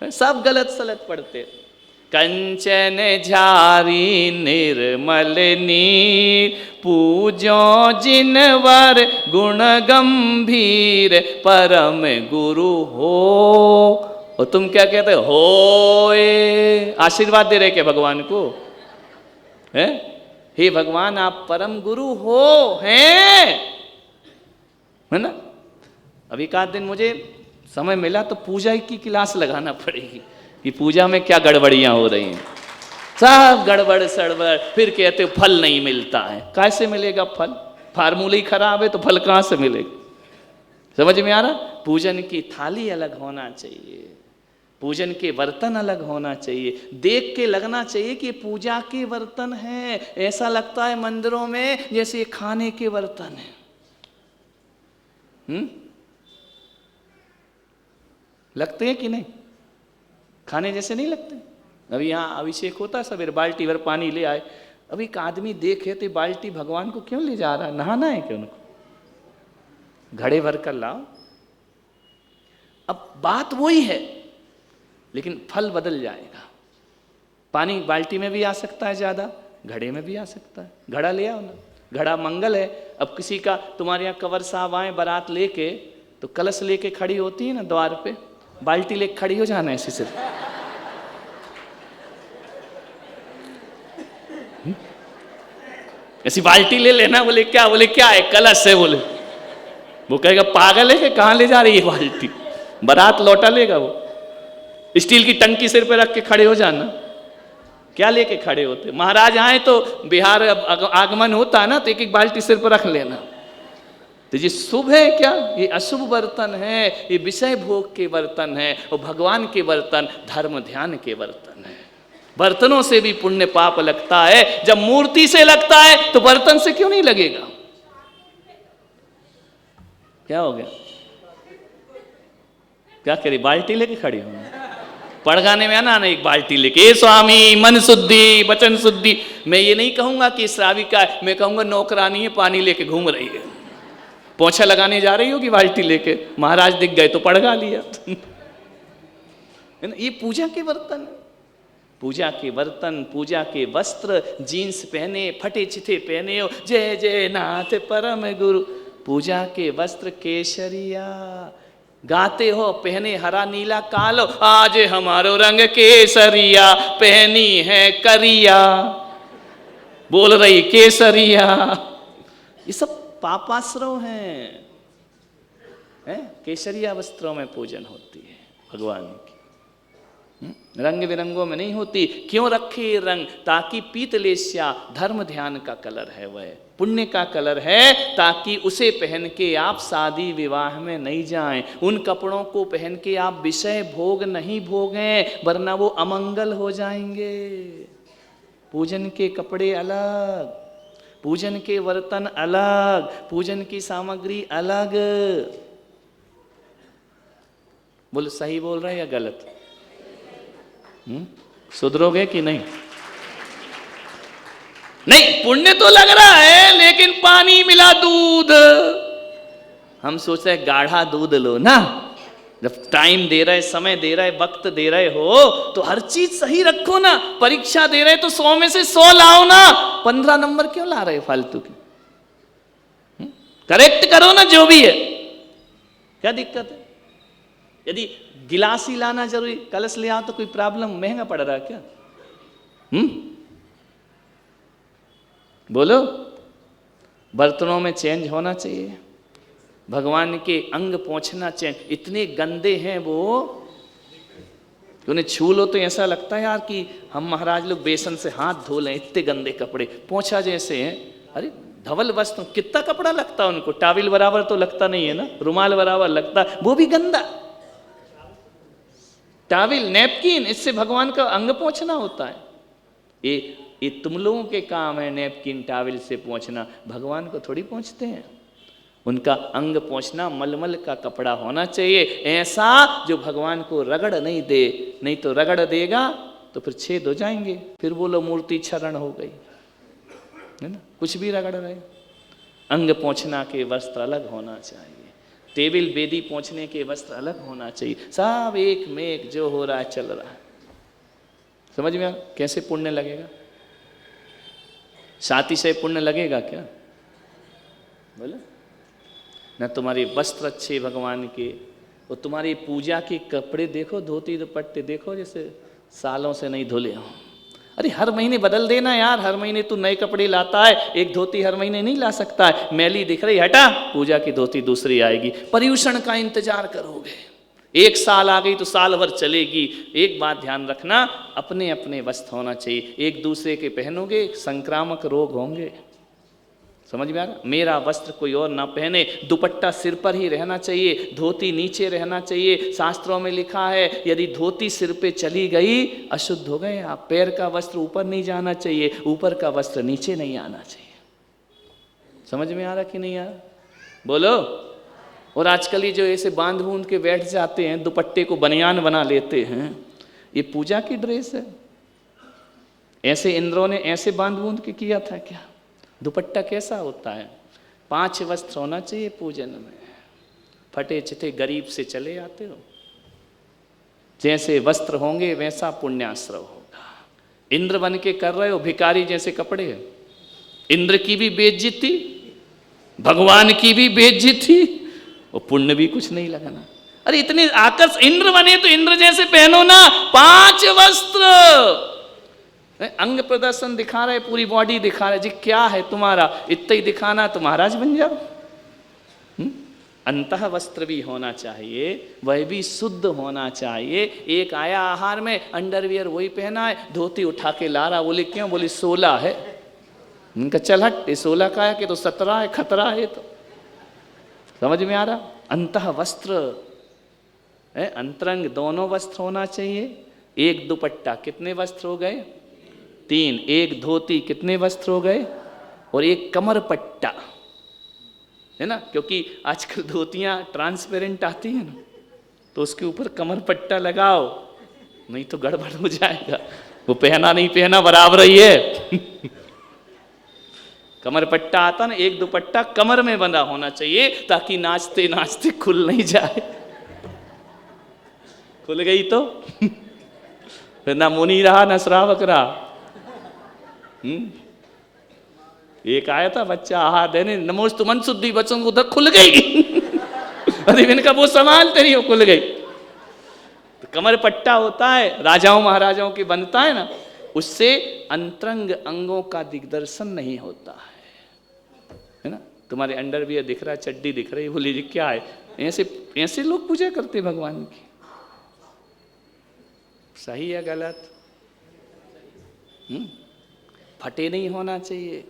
सब गलत सलत पढ़ते। कंचन झारी निर्मल नीर, पूजो जिनवर गुण गंभीर, परम गुरु हो। और तुम क्या कहते हो? होए। आशीर्वाद दे रहे क्या भगवान को? है? हे भगवान, आप परम गुरु हो, हैं, है ना? अभी एक आध दिन मुझे समय मिला तो पूजा की क्लास लगाना पड़ेगी कि पूजा में क्या गड़बड़ियां हो रही हैं। सब गड़बड़ सड़बड़, फिर कहते हो फल नहीं मिलता है। कैसे मिलेगा फल? फार्मूला ही खराब है तो फल कहां से मिलेगा? समझ में आ रहा? पूजन की थाली अलग होना चाहिए, पूजन के बर्तन अलग होना चाहिए। देख के लगना चाहिए कि पूजा के बर्तन हैं। ऐसा लगता है मंदिरों में जैसे खाने के बर्तन हैं। लगते हैं कि नहीं? खाने जैसे नहीं लगते? अभी यहाँ अभिषेक होता है, सवेरे बाल्टी भर पानी ले आए। अभी एक आदमी देखे तो बाल्टी भगवान को क्यों ले जा रहा है? नहाना है क्या उनको? घड़े भर कर लाओ। अब बात वही है, लेकिन फल बदल जाएगा। पानी बाल्टी में भी आ सकता है ज्यादा, घड़े में भी आ सकता है। घड़ा ले आओ ना, घड़ा मंगल है। अब किसी का, तुम्हारे यहाँ कंवर साहब आए बारात लेके, तो कलश लेके खड़ी होती है ना द्वार पे, बाल्टी लेके खड़ी हो जाना ऐसे सिर्फ। ऐसी बाल्टी ले लेना। बोले क्या? बोले क्या है? कलश है। बोले, वो कहेगा पागल है कि कहाँ ले जा रही है बाल्टी? बारात लौटा लेगा वो। स्टील की टंकी सिर पे रख के खड़े हो जाना। क्या लेके खड़े होते? महाराज आए तो बिहार आगमन होता है ना, तो एक एक बाल्टी सिर पर रख लेना। तो ये शुभ है क्या? ये अशुभ बर्तन है। ये विषय भोग के बर्तन है, और भगवान के बर्तन धर्म ध्यान के बर्तन है। बर्तनों से भी पुण्य पाप लगता है। जब मूर्ति से लगता है तो बर्तन से क्यों नहीं लगेगा? क्या हो गया? क्या करी? बाल्टी लेके खड़ी हूं पड़गाने में आना ना एक बाल्टी लेके, ए स्वामी मन शुद्धि वचन शुद्धि। मैं ये नहीं कहूंगा कि श्राविका है, मैं कहूंगा नौकरानी है, पानी लेके घूम रही है, पोछा लगाने जा रही होगी बाल्टी लेके, महाराज दिख गए तो पड़गा लिया। है ना, ये पूजा के बर्तन, पूजा के बर्तन, पूजा के वस्त्र, जीन्स पहने, फटे चिथे पहने हो, जय जय नाथ परम गुरु। पूजा के वस्त्र केसरिया, गाते हो पहने हरा नीला कालो, आज हमारो रंग केसरिया, पहनी है करिया, बोल रही केसरिया। ये सब पापाश्रव हैं, केसरिया वस्त्रों में पूजन होती है भगवान की, रंग बिरंगों में नहीं होती। क्यों रखे रंग? ताकि पीतलेस्या धर्म ध्यान का कलर है, वह पुण्य का कलर है, ताकि उसे पहन के आप शादी विवाह में नहीं जाएं, उन कपड़ों को पहन के आप विषय भोग नहीं भोगें, वरना वो अमंगल हो जाएंगे। पूजन के कपड़े अलग, पूजन के बर्तन अलग, पूजन की सामग्री अलग। बोल सही बोल रहे हैं या गलत? सुधरोगे कि नहीं? नहीं, पुण्य तो लग रहा है, लेकिन पानी मिला दूध। हम सोच रहे गाढ़ा दूध लो ना, जब टाइम दे रहे, समय दे रहे, वक्त दे रहे हो तो हर चीज सही रखो ना। परीक्षा दे रहे तो 100 में से 100 लाओ ना, 15 नंबर क्यों ला रहे फालतू की? करेक्ट करो ना जो भी है, क्या दिक्कत है? यदि गिलास ही लाना जरूरी, कलश ले आओ तो कोई प्रॉब्लम? महंगा पड़ रहा है क्या? बोलो, बर्तनों में चेंज होना चाहिए, भगवान के अंग पोंछना चेंज। इतने गंदे हैं वो, उन्हें छू लो तो ऐसा लगता है यार कि हम महाराज लोग बेसन से हाथ धो लें, इतने गंदे कपड़े, पोंछा जैसे हैं। अरे धवल वस्त्र, कितना कपड़ा लगता है उनको, टाविल बराबर तो लगता नहीं है ना, रुमाल बराबर लगता, वो भी गंदा। टाविल, नैपकिन, इससे भगवान का अंग पोंछना होता है। ये तुम लोगों के काम है नैपकिन टाविल से पोंछना, भगवान को थोड़ी पोंछते हैं। उनका अंग पोंछना मलमल का कपड़ा होना चाहिए, ऐसा जो भगवान को रगड़ नहीं दे, नहीं तो रगड़ देगा तो फिर छेद हो जाएंगे, फिर बोलो मूर्ति क्षरण हो गई, है ना, कुछ भी रगड़ रहे। अंग पोंछना के वस्त्र अलग होना चाहिए, टेबिल बेदी पोंछने के वस्त्र अलग होना चाहिए, सब एक में एक जो हो रहा है चल रहा है। समझ में आ? कैसे पुण्य लगेगा? साथी से पुण्य लगेगा क्या? बोलो ना, तुम्हारे वस्त्र अच्छे भगवान के, और तुम्हारी पूजा के कपड़े देखो, धोती दुपट्टे देखो, जैसे सालों से नहीं धुले हों। अरे हर महीने बदल देना यार, हर महीने तू नए कपड़े लाता है, एक धोती हर महीने नहीं ला सकता है। मैली दिख रही, हटा, पूजा की धोती दूसरी आएगी। पर्यूषण का इंतजार करोगे, एक साल आ गई तो साल भर चलेगी। एक बात ध्यान रखना, अपने अपने वस्त्र होना चाहिए, एक दूसरे के पहनोगे संक्रामक रोग होंगे। समझ में आ रहा? मेरा वस्त्र कोई और ना पहने, दुपट्टा सिर पर ही रहना चाहिए, धोती नीचे रहना चाहिए। शास्त्रों में लिखा है यदि धोती सिर पे चली गई अशुद्ध हो गए आप। पैर का वस्त्र ऊपर नहीं जाना चाहिए, ऊपर का वस्त्र नीचे नहीं आना चाहिए। समझ में आ रहा कि नहीं आ रहा? बोलो। और आजकल ये जो ऐसे बांध बूंद के बैठ जाते हैं, दुपट्टे को बनियान बना लेते हैं, ये पूजा की ड्रेस है? ऐसे इंद्रों ने ऐसे बांध बूंद के किया था क्या? दुपट्टा कैसा होता है? 5 वस्त्र होना चाहिए पूजन में। फटे चिथे गरीब से चले आते हो, जैसे वस्त्र होंगे वैसा पुण्याश्रव होगा। इंद्र बन के कर रहे हो, भिखारी जैसे कपड़े हैं। इंद्र की भी बेइज्जती, भगवान की भी बेइज्जती, और पुण्य भी कुछ नहीं लगना। अरे इतने आकर्ष, इंद्र बने तो इंद्र जैसे पहनो ना, 5 वस्त्र। अंग प्रदर्शन दिखा रहे, पूरी बॉडी दिखा रहे, जी क्या है तुम्हारा, इतना ही दिखाना तो महाराज बन जाओ। अंतः वस्त्र भी होना चाहिए, वह भी शुद्ध होना चाहिए। एक आया आहार में, अंडरवियर वही पहना है, धोती उठा के ला रहा। बोले क्यों? बोली 16 है। उनका चल हट, 16 का है कि तो 17 है, खतरा है। तो समझ में आ रहा? अंतः वस्त्र, अंतरंग दोनों वस्त्र होना चाहिए। एक दुपट्टा, कितने वस्त्र हो गए? 3। एक धोती, कितने वस्त्र हो गए? और एक कमर पट्टा, है ना, क्योंकि आजकल धोतियां ट्रांसपेरेंट आती है ना, तो उसके ऊपर कमर पट्टा लगाओ, नहीं तो गड़बड़ हो जाएगा। वो पहना नहीं पहना बराबर ही है। कमर पट्टा आता ना, एक दुपट्टा कमर में बंधा होना चाहिए ताकि नाचते नाचते खुल नहीं जाए। खुल गई तो फिर ना मुनि रहा ना श्रावक रहा। एक आया था बच्चा आहा देने, नमोस्तु मन शुद्धि बच्चों को उधर खुल गई। अरे इनका वो संभालते नहीं, वो खुल गई। तो कमर पट्टा होता है, राजाओं महाराजाओं की बनता है ना, उससे अंतरंग अंगों का दिग्दर्शन नहीं होता है ना। तुम्हारे अंडरवियर दिख रहा है, चड्डी दिख रही है, बोली जी क्या है? ऐसे लोग पूजा करते भगवान की। सही है गलत? फटे नहीं होना चाहिए,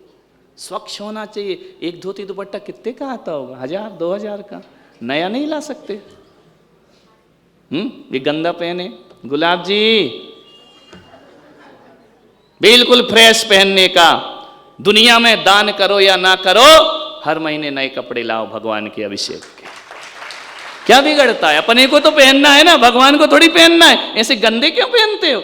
स्वच्छ होना चाहिए। एक धोती दुपट्टा कितने का आता होगा? 1000 2000 का, नया नहीं ला सकते। ये गंदा पहने। गुलाब जी बिल्कुल फ्रेश पहनने का। दुनिया में दान करो या ना करो, हर महीने नए कपड़े लाओ भगवान के अभिषेक के। क्या बिगड़ता है? अपने को तो पहनना है ना, भगवान को थोड़ी पहनना है। ऐसे गंदे क्यों पहनते हो?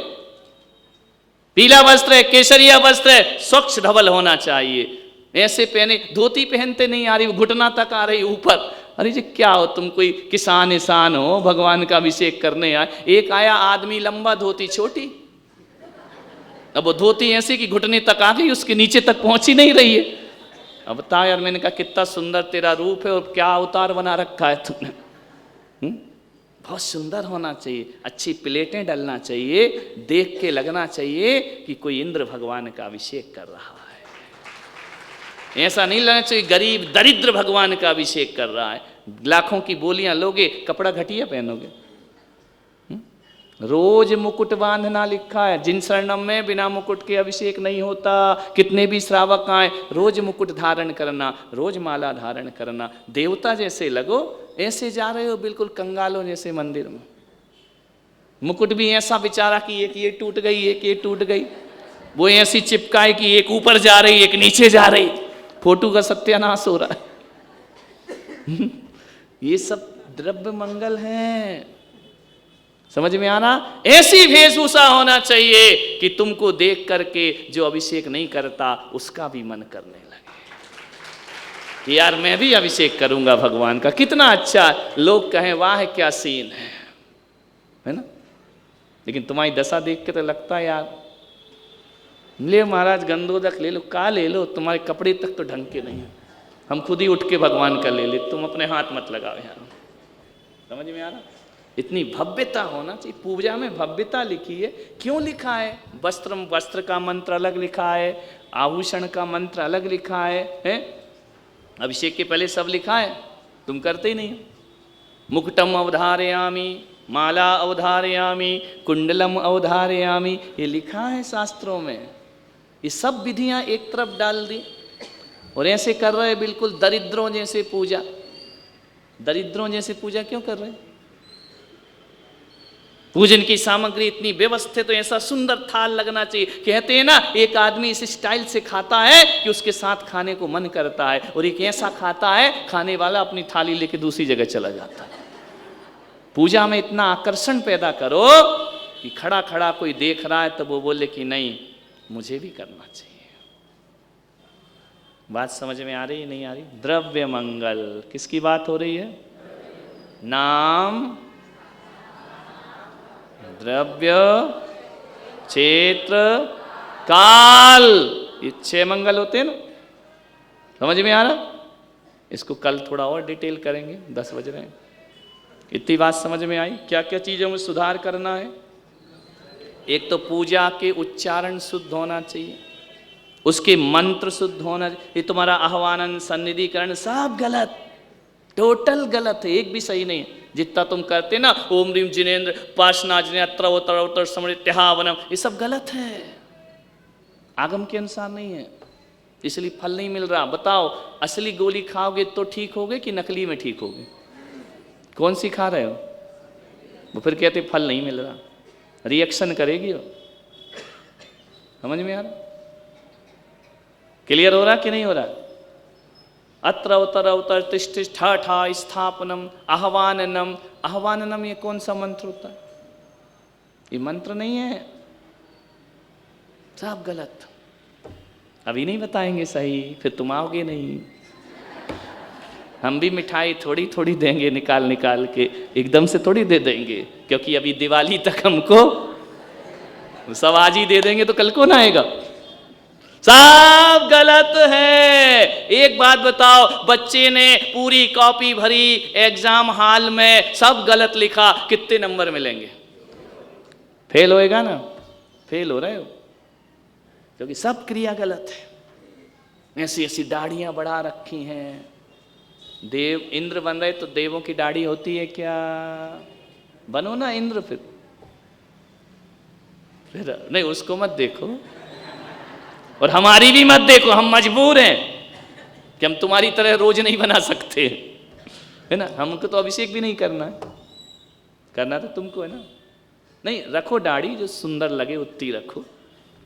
पीला वस्त्र है, केसरिया वस्त्र है, स्वच्छ धवल होना चाहिए। ऐसे पहने, धोती पहनते नहीं आ रही, घुटना तक आ रही ऊपर। अरे जी क्या हो तुम, कोई किसान इंसान हो, भगवान का अभिषेक करने आए। एक आया आदमी लंबा, धोती छोटी। अब वो धोती ऐसी कि घुटने तक आ गई, उसके नीचे तक पहुंच ही नहीं रही है। अब बता यार, मैंने कहा कितना सुंदर तेरा रूप है और क्या अवतार बना रखा है तुमने। बहुत सुंदर होना चाहिए, अच्छी प्लेटें डलना चाहिए, देख के लगना चाहिए कि कोई इंद्र भगवान का अभिषेक कर रहा है। ऐसा नहीं लगना चाहिए गरीब दरिद्र भगवान का अभिषेक कर रहा है। लाखों की बोलियां लोगे, कपड़ा घटिया पहनोगे। रोज मुकुट बांधना लिखा है, जिन शरणम में बिना मुकुट के अभिषेक नहीं होता। कितने भी श्रावक आए, रोज मुकुट धारण करना, रोज माला धारण करना। देवता जैसे लगो, ऐसे जा रहे हो बिल्कुल कंगालों जैसे मंदिर में। मुकुट भी ऐसा बेचारा कि एक ये टूट गई, एक ये टूट गई। वो ऐसी चिपकाए कि एक ऊपर जा रही, एक नीचे जा रही। फोटो का सत्यानाश हो रहा है। ये सब द्रव्य मंगल है। समझ में आना? ऐसी वेशभूषा होना चाहिए कि तुमको देख करके जो अभिषेक नहीं करता उसका भी मन करने लगे कि यार मैं भी अभिषेक करूंगा भगवान का। कितना अच्छा, लोग कहें वाह क्या सीन है ना। लेकिन तुम्हारी दशा देख के तो लगता है यार, ले महाराज गंदोदक ले लो, का ले लो, तुम्हारे कपड़े तक तो ढंग के नहीं है। हम खुद ही उठ के भगवान का ले ले, तुम अपने हाथ मत लगाओ यार। समझ में आ रहा? इतनी भव्यता होना चाहिए। पूजा में भव्यता लिखी है, क्यों लिखा है? वस्त्र का मंत्र अलग लिखा है, आभूषण का मंत्र अलग लिखा है? अभिषेक के पहले सब लिखा है, तुम करते ही नहीं। मुकुटम अवधारयामी, माला अवधारयामी, कुंडलम अवधारयामी, ये लिखा है शास्त्रों में। ये सब विधियां एक तरफ डाल दी और ऐसे कर रहे बिल्कुल दरिद्रों जैसे पूजा। दरिद्रों जैसे पूजा क्यों कर रहे हैं? पूजन की सामग्री इतनी व्यवस्थित, तो ऐसा सुंदर थाल लगना चाहिए। कहते हैं ना, एक आदमी इस स्टाइल से खाता है कि उसके साथ खाने को मन करता है, और एक ऐसा खाता है खाने वाला अपनी थाली लेके दूसरी जगह चला जाता है। पूजा में इतना आकर्षण पैदा करो कि खड़ा खड़ा कोई देख रहा है तो वो बोले कि नहीं मुझे भी करना चाहिए। बात समझ में आ रही है नहीं आ रही? द्रव्य मंगल किसकी बात हो रही है? नाम, द्रव्य, क्षेत्र, काल, ये 6 मंगल होते हैं ना। समझ में आ रहा? इसको कल थोड़ा और डिटेल करेंगे, 10 बज रहे हैं। इतनी बात समझ में आई? क्या क्या चीज़ों में सुधार करना है? एक तो पूजा के उच्चारण शुद्ध होना चाहिए, उसके मंत्र शुद्ध होना चाहिए। ये तुम्हारा आह्वानन, सन्निधिकरण सब गलत, टोटल गलत है, एक भी सही नहीं है। जितना तुम करते ना, ओम रीम जिनेन्द्र पाशनाजनेत्र समृत्यावनम, ये सब गलत है, आगम के अनुसार नहीं है, इसलिए फल नहीं मिल रहा। बताओ, असली गोली खाओगे तो ठीक होगे कि नकली में ठीक होगे? कौन सी खा रहे हो? वो फिर कहते फल नहीं मिल रहा, रिएक्शन करेगी वो। समझ में आ रहा? क्लियर हो रहा कि नहीं हो रहा? अत्र अवतर अवतर तिष्ठ ठा ठा स्थापनम आह्वाननम। आह्वाननम ये कौन सा मंत्र होता है? ये मंत्र नहीं है, सब गलत। अभी नहीं बताएंगे सही, फिर तुम आओगे नहीं। हम भी मिठाई थोड़ी थोड़ी देंगे, निकाल निकाल के, एकदम से थोड़ी दे देंगे, क्योंकि अभी दिवाली तक हमको सब आज ही दे देंगे तो कल कौन आएगा। सब गलत है। एक बात बताओ, बच्चे ने पूरी कॉपी भरी, एग्जाम हॉल में सब गलत लिखा, कितने नंबर मिलेंगे? फेल होएगा ना? फेल हो रहे हो, क्योंकि सब क्रिया गलत है। ऐसी ऐसी दाढ़ियां बढ़ा रखी हैं। देव इंद्र बन रहे तो देवों की दाढ़ी होती है क्या? बनो ना इंद्र फिर नहीं, उसको मत देखो और हमारी भी मत देखो। हम मजबूर हैं कि हम तुम्हारी तरह रोज नहीं बना सकते, है ना। हमको तो अभिषेक भी नहीं करना है, करना तो तुमको है ना। नहीं, रखो दाढ़ी जो सुंदर लगे उतनी रखो,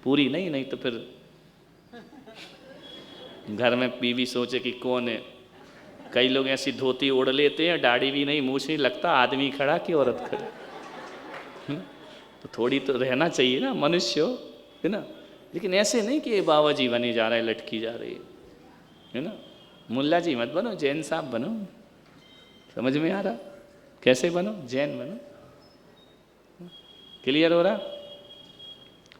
पूरी नहीं, नहीं तो फिर घर में बीवी सोचे कि कौन है। कई लोग ऐसी धोती ओढ़ लेते हैं, दाढ़ी भी नहीं, मुंह से नहीं लगता आदमी खड़ा कि औरत खड़ी। तो थोड़ी तो रहना चाहिए ना, मनुष्य हो, है ना। लेकिन ऐसे नहीं कि ये बाबा जी बने जा रहे हैं, लटकी जा रही है ना। मुल्ला जी मत बनो, जैन साहब बनो। समझ में आ रहा? कैसे बनो? जैन बनो। क्लियर हो रहा?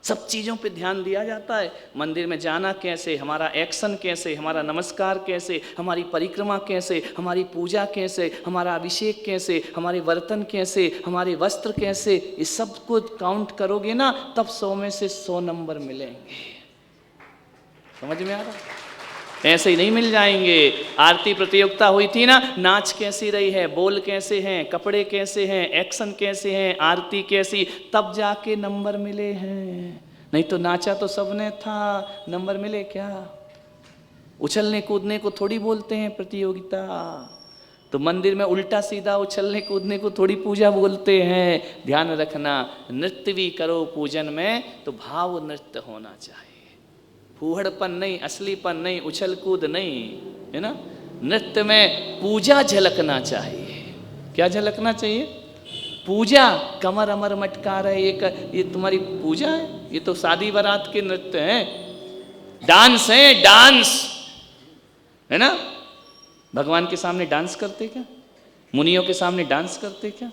सब चीज़ों पे ध्यान दिया जाता है। मंदिर में जाना कैसे, हमारा एक्शन कैसे, हमारा नमस्कार कैसे, हमारी परिक्रमा कैसे, हमारी पूजा कैसे, हमारा अभिषेक कैसे, हमारे बर्तन कैसे, हमारे वस्त्र कैसे, इस सब को काउंट करोगे ना, तब 100 में से 100 नंबर मिलेंगे। समझ में आ रहा? ऐसे ही नहीं मिल जाएंगे। आरती प्रतियोगिता हुई थी ना, नाच कैसी रही है, बोल कैसे हैं, कपड़े कैसे हैं, एक्शन कैसे हैं, आरती कैसी, तब जाके नंबर मिले हैं। नहीं तो नाचा तो सबने था, नंबर मिले क्या? उछलने कूदने को थोड़ी बोलते हैं प्रतियोगिता। तो मंदिर में उल्टा सीधा उछलने कूदने को थोड़ी पूजा बोलते हैं। ध्यान रखना, नृत्य भी करो पूजन में तो भाव नृत्य होना चाहिए, फूहड़पन नहीं, असलीपन नहीं, उछल कूद नहीं, है ना। नृत्य में पूजा झलकना चाहिए। क्या झलकना चाहिए? पूजा। कमर अमर मटका रहे, ये तुम्हारी पूजा है? ये तो शादी बारात के नृत्य हैं, डांस है, डांस, है ना। भगवान के सामने डांस करते क्या? मुनियों के सामने डांस करते क्या?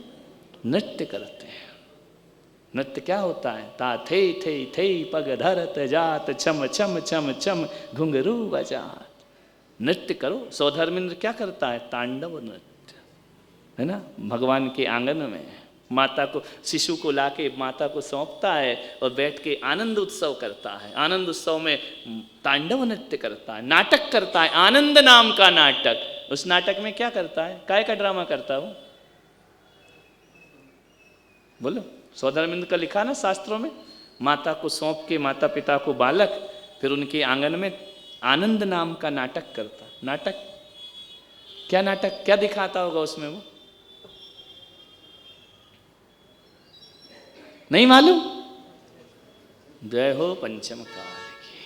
नृत्य करते हैं। नृत्य क्या होता है? ता थे थे थे पग धरत जात, छम छम छम छम घुंघरू बजात। नृत्य करो। सौधर्मेंद्र क्या करता है? तांडव नृत्य, है ना। भगवान के आंगन में माता को, शिशु को लाके माता को सौंपता है और बैठ के आनंद उत्सव करता है। आनंद उत्सव में तांडव नृत्य करता है, नाटक करता है, आनंद नाम का नाटक। उस नाटक में क्या करता है? काय का ड्रामा करता हो? बोलो। सौधर्मेंद्र का लिखा ना शास्त्रों में, माता को सौंप के, माता पिता को बालक, फिर उनके आंगन में आनंद नाम का नाटक करता। नाटक क्या? नाटक क्या दिखाता होगा उसमें? वो नहीं मालूम? जय हो पंचम काल की।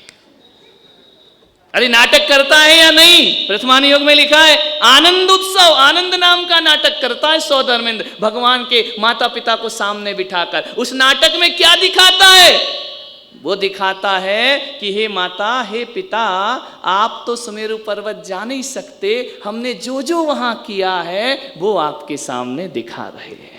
अरे नाटक करता है या नहीं? प्रथमान योग में लिखा है आनंद उत्सव, आनंद नाम का नाटक करता है सौधर्मेंद्र, भगवान के माता पिता को सामने बिठाकर। उस नाटक में क्या दिखाता है? वो दिखाता है कि हे माता, हे पिता, आप तो सुमेरु पर्वत जा नहीं सकते, हमने जो जो वहां किया है वो आपके सामने दिखा रहे हैं।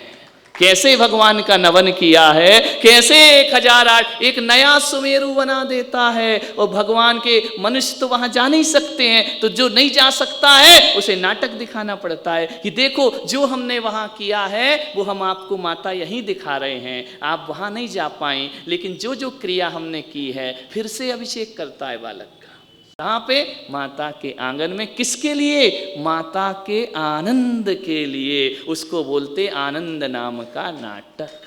कैसे भगवान का नवन किया है, कैसे 1008 एक नया सुमेरु बना देता है। और भगवान के मनुष्य तो वहां जा नहीं सकते हैं, तो जो नहीं जा सकता है उसे नाटक दिखाना पड़ता है कि देखो जो हमने वहां किया है वो हम आपको माता यहीं दिखा रहे हैं, आप वहां नहीं जा पाए, लेकिन जो जो क्रिया हमने की है, फिर से अभिषेक करता है बालक। कहाँ पे? माता के आंगन में। किसके लिए? माता के आनंद के लिए। उसको बोलते आनंद नाम का नाटक।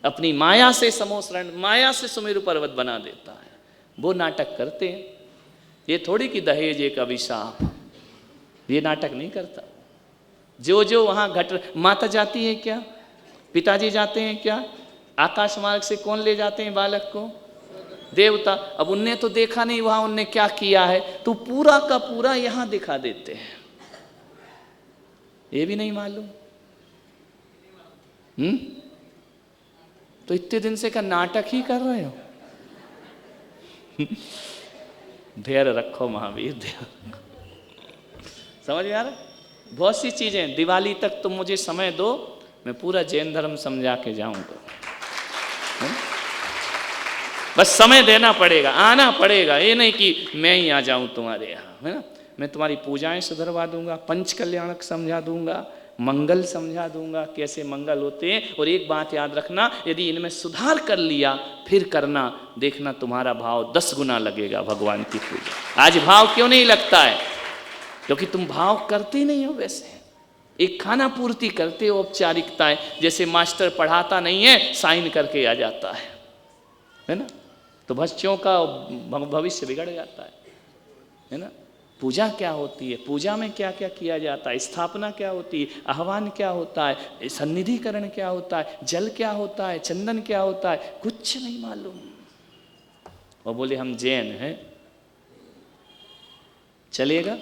अपनी माया से समोसरण, माया से सुमेरु पर्वत बना देता है, वो नाटक करते हैं। ये थोड़ी कि दहेज एक अभिशाप, ये नाटक नहीं करता। जो जो वहाँ घट, माता जाती है क्या? पिताजी जाते हैं क्या? आकाश मार्ग से कौन ले जाते हैं बालक को? देवता। अब उनने तो देखा नहीं वहां उनने क्या किया है, तो पूरा का पूरा यहां दिखा देते हैं। ये भी नहीं मालूम? तो इतने दिन से का नाटक ही कर रहे हो। धैर्य रखो महावीर, धैर्य। समझ में आ रहा है? बहुत सी चीजें, दिवाली तक तुम मुझे समय दो, मैं पूरा जैन धर्म समझा के जाऊंगा। बस समय देना पड़ेगा, आना पड़ेगा, ये नहीं कि मैं ही आ जाऊं तुम्हारे यहाँ, है ना। मैं तुम्हारी पूजाएं सुधरवा दूंगा, पंच कल्याणक समझा दूंगा, मंगल समझा दूंगा, कैसे मंगल होते हैं। और एक बात याद रखना, यदि इनमें सुधार कर लिया फिर करना, देखना तुम्हारा भाव 10 गुना लगेगा भगवान की पूजा। आज भाव क्यों नहीं लगता है? क्योंकि तुम भाव करते नहीं हो। वैसे एक खाना पूर्ति करते हो, औपचारिकताएं, जैसे मास्टर पढ़ाता नहीं है, साइन करके आ जाता है ना। तो बच्चों का भविष्य बिगड़ जाता है ना। पूजा क्या होती है, पूजा में क्या क्या किया जाता है, स्थापना क्या होती है, आह्वान क्या होता है, सन्निधिकरण क्या होता है, जल क्या होता है, चंदन क्या होता है, कुछ नहीं मालूम। और बोले हम जैन हैं। चलेगा?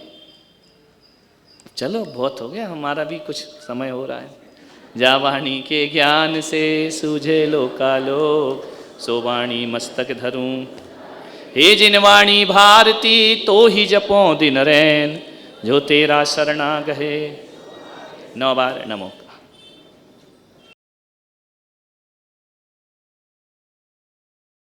चलो बहुत हो गया, हमारा भी कुछ समय हो रहा है। जा वाणी के ज्ञान से सूझे लोकालोक, सो वाणी मस्तक धरूं। हे जिन वाणी भारती तो ही जपो दिन रैन, जो तेरा शरणा गहे। 9 बार नमो।